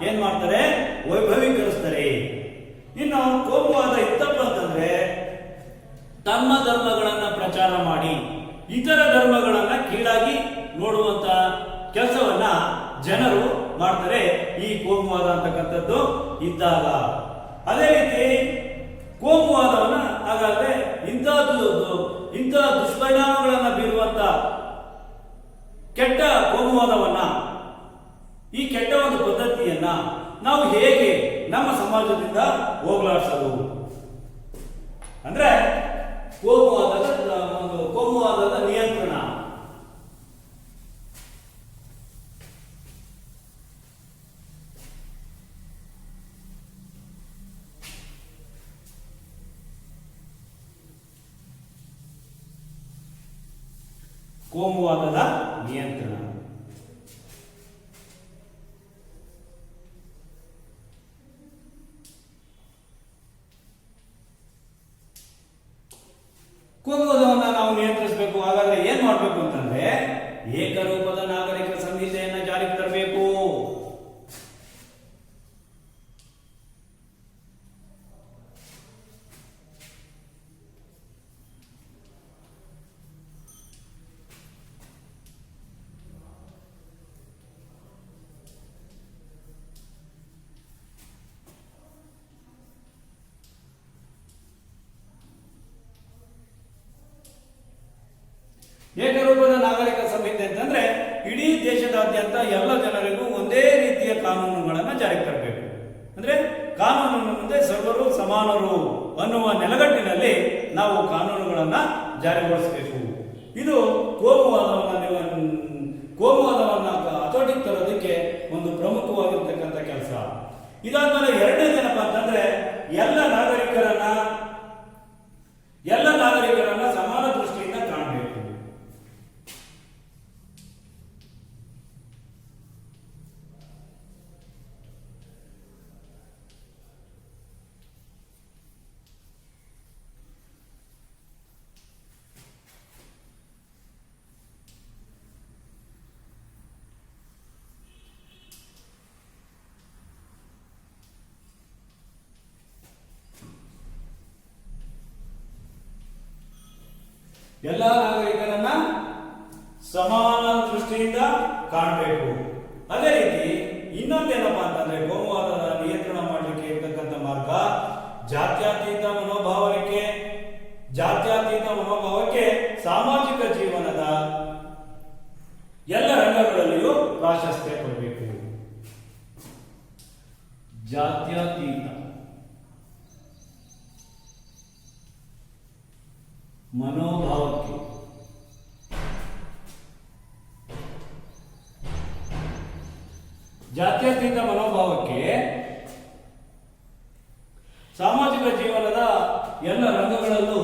ಏನ್ ಮಾಡ್ತಾರೆ, ವೈಭವೀಕರಿಸ್ತಾರೆ. ಇನ್ನು ಕೋಮುವಾದ ಇತ್ತಪ್ಪ ಅಂತಂದ್ರೆ ತಮ್ಮ ಧರ್ಮಗಳನ್ನ ಪ್ರಚಾರ ಮಾಡಿ ಇತರ ಧರ್ಮಗಳನ್ನ ಕೀಳಾಗಿ ನೋಡುವಂತ ಕೆಲಸವನ್ನ ಜನರು ಮಾಡ್ತಾರೆ ಈ ಕೋಮುವಾದ ಅಂತಕ್ಕಂಥದ್ದು ಇದ್ದಾಗ. ಅದೇ ರೀತಿ ಕೋಮುವಾದವನ್ನ ಹಾಗಾದ್ರೆ ಇಂಥ ದುಷ್ಪರಿಣಾಮಗಳನ್ನ ಬೀರುವಂತ ಕೆಟ್ಟ ಕೋಮುವಾದವನ್ನ, ಈ ಕೆಟ್ಟ ಒಂದು ಪದ್ಧತಿಯನ್ನ ನಾವು ಹೇಗೆ ನಮ್ಮ ಸಮಾಜದಿಂದ ಹೋಗಲಾಡಿಸೋದು ಅಂದ್ರೆ ಕೋಮುವಾದದ ನಿಯಂತ್ರಣ. ಕೋಮುವಾದದ ನಿಯಂತ್ರಣ. ಕೋಮುವಾದವನ್ನು ನಾವು ನಿಯಂತ್ರಿಸಬೇಕು. ಹಾಗಾದ್ರೆ ಏನ್ ಮಾಡಬೇಕು ಅಂತಂದ್ರೆ ಏಕರೂಪದ ನಾಗರಿಕ ಸಂಹಿತೆಯನ್ನ ಜಾರಿಗೆ ತರಬೇಕು. ಏಕರೂಪದ ನಾಗರಿಕ ಸಂಹಿತೆ ಅಂತಂದ್ರೆ ಇಡೀ ದೇಶದಾದ್ಯಂತ ಎಲ್ಲ ಜನರಿಗೂ ಒಂದೇ ರೀತಿಯ ಕಾನೂನುಗಳನ್ನ ಜಾರಿಗೆ ತರಬೇಕು. ಅಂದ್ರೆ ಕಾನೂನಿನ ಮುಂದೆ ಸರ್ವರು ಸಮಾನರು ಅನ್ನುವ ನೆಲಗಟ್ಟಿನಲ್ಲಿ ನಾವು ಕಾನೂನುಗಳನ್ನ ಜಾರಿಗೊಳಿಸಬೇಕು. ಇದು ಕೋಮುವಾದವನ್ನ ಹತೋಟಿಗೆ ತರೋದಕ್ಕೆ ಒಂದು ಪ್ರಮುಖವಾಗಿರ್ತಕ್ಕಂಥ ಕೆಲಸ. ಇದಾದ್ಮೇಲೆ ಎರಡನೇದೇನಪ್ಪ ಅಂತಂದ್ರೆ ಎಲ್ಲ ನಾಗರಿಕರನ್ನ ಸಮಾನ ದೃಷ್ಟಿಯಿಂದ ಕಾಣಬೇಕು. ಎಲ್ಲ ನಾಗರಿಕರನ್ನ ಸಮಾನ ದೃಷ್ಟಿಯಿಂದ ಕಾಣಬೇಕು. ಅದೇ ರೀತಿ ಇನ್ನೊಂದೇನಪ್ಪ ಅಂತಂದ್ರೆ ಕೋಮುವಾದದ ನಿಯಂತ್ರಣ ಮಾಡಲಿಕ್ಕೆ ಇರ್ತಕ್ಕಂಥ ಮಾರ್ಗ ಜಾತ್ಯತೀತ ಮನೋಭಾವಕ್ಕೆ ಸಾಮಾಜಿಕ ಜೀವನದ ಎಲ್ಲ ರಂಗಗಳಲ್ಲಿಯೂ ಪ್ರಾಶಸ್ತ್ಯ ಕೊಡಬೇಕು. ಜಾತ್ಯತೀತ ಮನೋಭಾವಕ್ಕೆ ಸಾಮಾಜಿಕ ಜೀವನದ ಎಲ್ಲ ರಂಗಗಳಲ್ಲೂ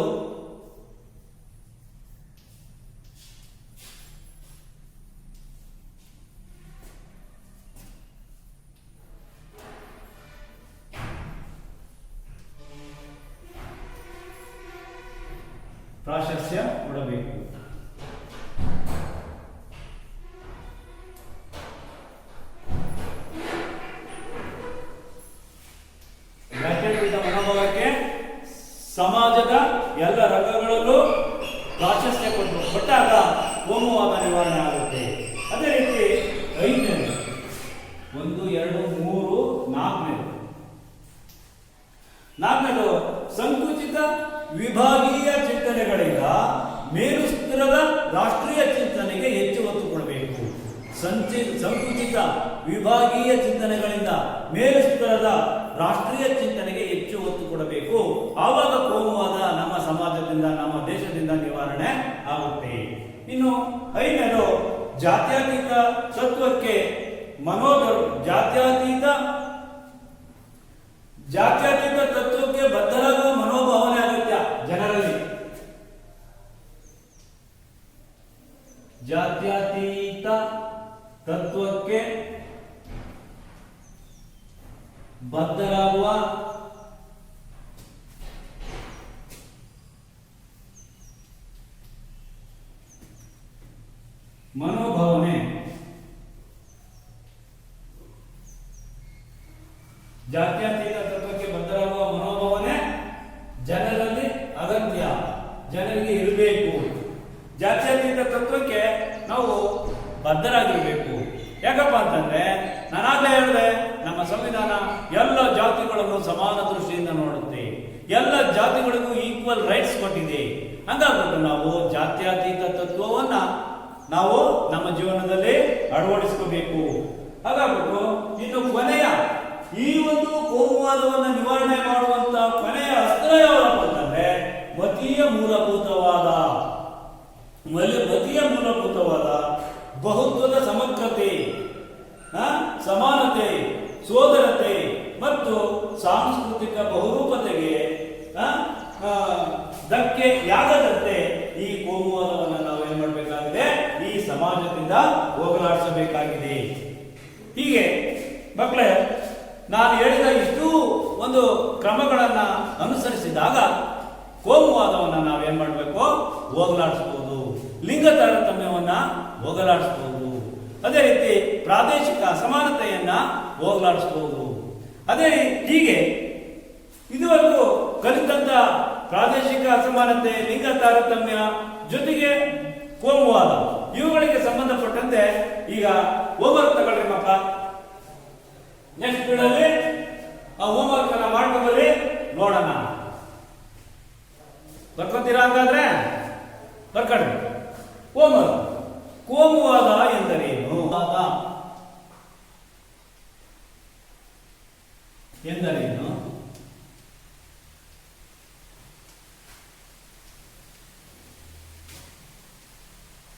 ಪ್ರಾಶಸ್ತ್ಯ ಕೊಡಬೇಕು. ಜಾತ್ಯತೀತ ಮನೋಭಾವಕ್ಕೆ ರಂಗಗಳಲ್ಲೂ ಪ್ರಾಶಸ್ತ್ಯ ಕೊಟ್ಟಾಗ ಕೋಮುವಾದ ನಿವಾರಣೆ ಆಗುತ್ತೆ. ಅದೇ ರೀತಿ 5ನೇದು 1 2 3 4ನೇದು ಸಂಕುಚಿತ ವಿಭಾಗೀಯ ಚಿಂತನೆಗಳಿಂದ ಮೇಲುಸ್ತರದ ರಾಷ್ಟ್ರೀಯ ಚಿಂತನೆಗೆ ಹೆಚ್ಚು ಒತ್ತು ಕೊಡಬೇಕು. ಸಂಕುಚಿತ ವಿಭಾಗೀಯ ಚಿಂತನೆಗಳಿಂದ ಮೇಲುಸ್ತರದ ರಾಷ್ಟ್ರೀಯ ಚಿಂತನೆಗೆ ಹೆಚ್ಚು ಒತ್ತು ಕೊಡಬೇಕು. ಆವಾಗ ಕೋಮುವಾದ ನಮ್ಮ ಸಮಾಜದಿಂದ ನಮ್ಮ ದೇಶದಿಂದ ನಿವಾರಣೆ ಆಗುತ್ತೆ. ಇನ್ನು 5ನೇದು ಜಾತ್ಯತೀತ ತತ್ವಕ್ಕೆ ಜಾತ್ಯತೀತ ತತ್ವಕ್ಕೆ ಬದ್ಧರಾಗುವ ಮನೋಭಾವನೆ ಅಗತ್ಯ ಜನರಲ್ಲಿ. ಜಾತ್ಯತೀತ ತತ್ವಕ್ಕೆ ಬದ್ಧರಾಗುವ ಮನೋಭಾವನೆ ಜಾತ್ಯತೀತ ತತ್ವಕ್ಕೆ ಬದ್ಧರಾಗುವ ಮನೋಭಾವನೆ ಜನರಲ್ಲಿ ಅಗತ್ಯ, ಜನರಿಗೆ ಇರಬೇಕು. ಜಾತ್ಯತೀತ ತತ್ವಕ್ಕೆ ನಾವು ಬದ್ಧರಾಗಿರ್ಬೇಕು. ಯಾಕಪ್ಪ ಅಂತಂದ್ರೆ ನಾನಾಗಲೇ ಹೇಳಿದೆ, ನಮ್ಮ ಸಂವಿಧಾನ ಎಲ್ಲ ಜಾತಿಗಳನ್ನು ಸಮಾನ ದೃಷ್ಟಿಯಿಂದ ನೋಡುತ್ತೆ, ಎಲ್ಲ ಜಾತಿಗಳಿಗೂ ಈಕ್ವಲ್ ರೈಟ್ಸ್ ಕೊಟ್ಟಿದೆ. ಹಂಗಾಗ್ಬಿಟ್ಟು ನಾವು ಜಾತ್ಯತೀತ ತತ್ವವನ್ನ ನಾವು ನಮ್ಮ ಜೀವನದಲ್ಲಿ ಅಳವಡಿಸ್ಕೋಬೇಕು. ಹಾಗಾಗ್ಬಿಟ್ಟು ಇನ್ನು ಕೊನೆಯ ಈ ಒಂದು ಕೋಮುವಾದವನ್ನು ನಿವಾರಣೆ ಮಾಡುವಂತ ಕೊನೆಯ ಅಸ್ತ್ರ ಯಾವಪ್ಪ ಅಂತಂದ್ರೆ ಮತೀಯ ಮೂಲಭೂತವಾದ ಬಹುತ್ವದ ಸಮಗ್ರತೆ, ಸಮಾನತೆ, ಸೋದರತೆ ಮತ್ತು ಸಾಂಸ್ಕೃತಿಕ ಬಹುರೂಪತೆಗೆ ಧಕ್ಕೆಯಾಗದಂತೆ ಈ ಕೋಮುವಾದವನ್ನು ನಾವು ಏನ್ ಮಾಡಬೇಕಾಗಿದೆ, ಈ ಸಮಾಜದಿಂದ ಹೋಗಲಾಡಿಸಬೇಕಾಗಿದೆ. ಹೀಗೆ ಮಕ್ಕಳೇ, ನಾನು ಹೇಳಿದ ಇಷ್ಟು ಒಂದು ಕ್ರಮಗಳನ್ನ ಅನುಸರಿಸಿದಾಗ ಕೋಮುವಾದವನ್ನು ನಾವೇನ್ ಮಾಡಬೇಕು, ಹೋಗಲಾಡಿಸಬಹುದು. ಲಿಂಗ ತಾರತಮ್ಯವನ್ನ ಹೋಗಲಾಡಿಸಬಹುದು. ಅದೇ ರೀತಿ ಪ್ರಾದೇಶಿಕ ಅಸಮಾನತೆಯನ್ನ ಹೋಗಲಾಡಿಸಬಹುದು. ಹೀಗೆ ಇದುವರೆಗೂ ಕಲಿತಂತ ಪ್ರಾದೇಶಿಕ ಅಸಮಾನತೆ, ಲಿಂಗ ತಾರತಮ್ಯ ಜೊತೆಗೆ ಕೋಮುವಾದ, ಇವುಗಳಿಗೆ ಸಂಬಂಧಪಟ್ಟಂತೆ ಈಗ ಹೋಮ್ವರ್ಕ್ ತಗೊಳ್ಳಿ ಮಕ್ಕಳ. ನೆಕ್ಸ್ಟ್ ಪೀರಿಯಡ್ ಆ ಹೋಮ್ವರ್ಕ್ ಅನ್ನ ಮಾಡ್ಕೊಂಡ್ಬರ್ರಿ, ನೋಡೋಣ. ಬರ್ಕೊತೀರಾ? ಹಾಗಾದ್ರೆ ಬರ್ಕೊಳ್ರಿ. ಹೋಮ್ವರ್ಕ್. ಕೋಮುವಾದ ಎಂದರೇನು? ಎಂದರೇನು?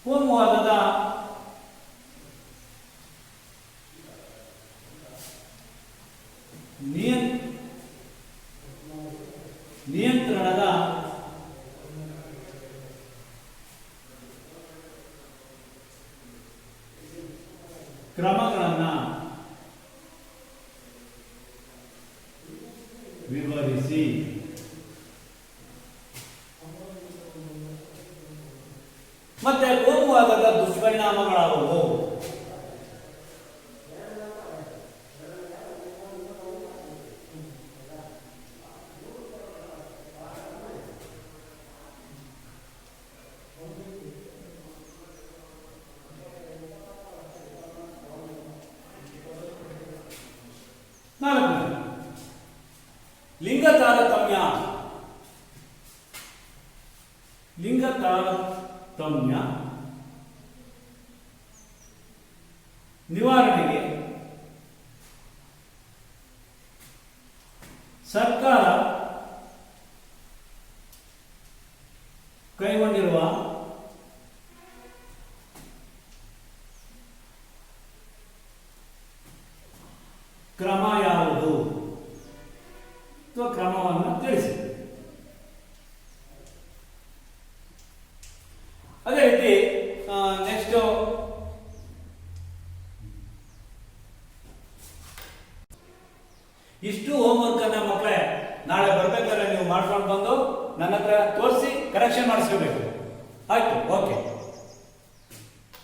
ಕೋಮುವಾದದ ನಿಯಂತ್ರಣದ ಕ್ರಮಗಳನ್ನು ವಿವರಿಸಿ. ಮತ್ತೆ ಕೋಮುವಾದದ ದುಷ್ಪರಿಣಾಮಗಳಾದವು. ಲಿಂಗ ತಾರತಮ್ಯ ನಿವಾರಣೆಗೆ ಸರ್ಕಾರ ಕೈಗೊಂಡಿರುವ ಕ್ರಮ ಯಾವುದು ಅಥವಾ ಕ್ರಮವನ್ನು ತಿಳಿಸಿ. ಅದೇ ರೀತಿ ನೆಕ್ಸ್ಟ್ ಇಷ್ಟು ಹೋಮ್ವರ್ಕ್ ಅನ್ನ ಮಕ್ಕಳೇ ನಾಳೆ ಬರ್ಬೇಕಾದ್ರೆ ನೀವು ಮಾಡ್ಕೊಂಡು ಬಂದು ನನ್ನ ಹತ್ರ ತೋರಿಸಿ ಕರೆಕ್ಷನ್ ಮಾಡಿಸ್ಕೋಬೇಕು. ಆಯ್ತು, ಓಕೆ.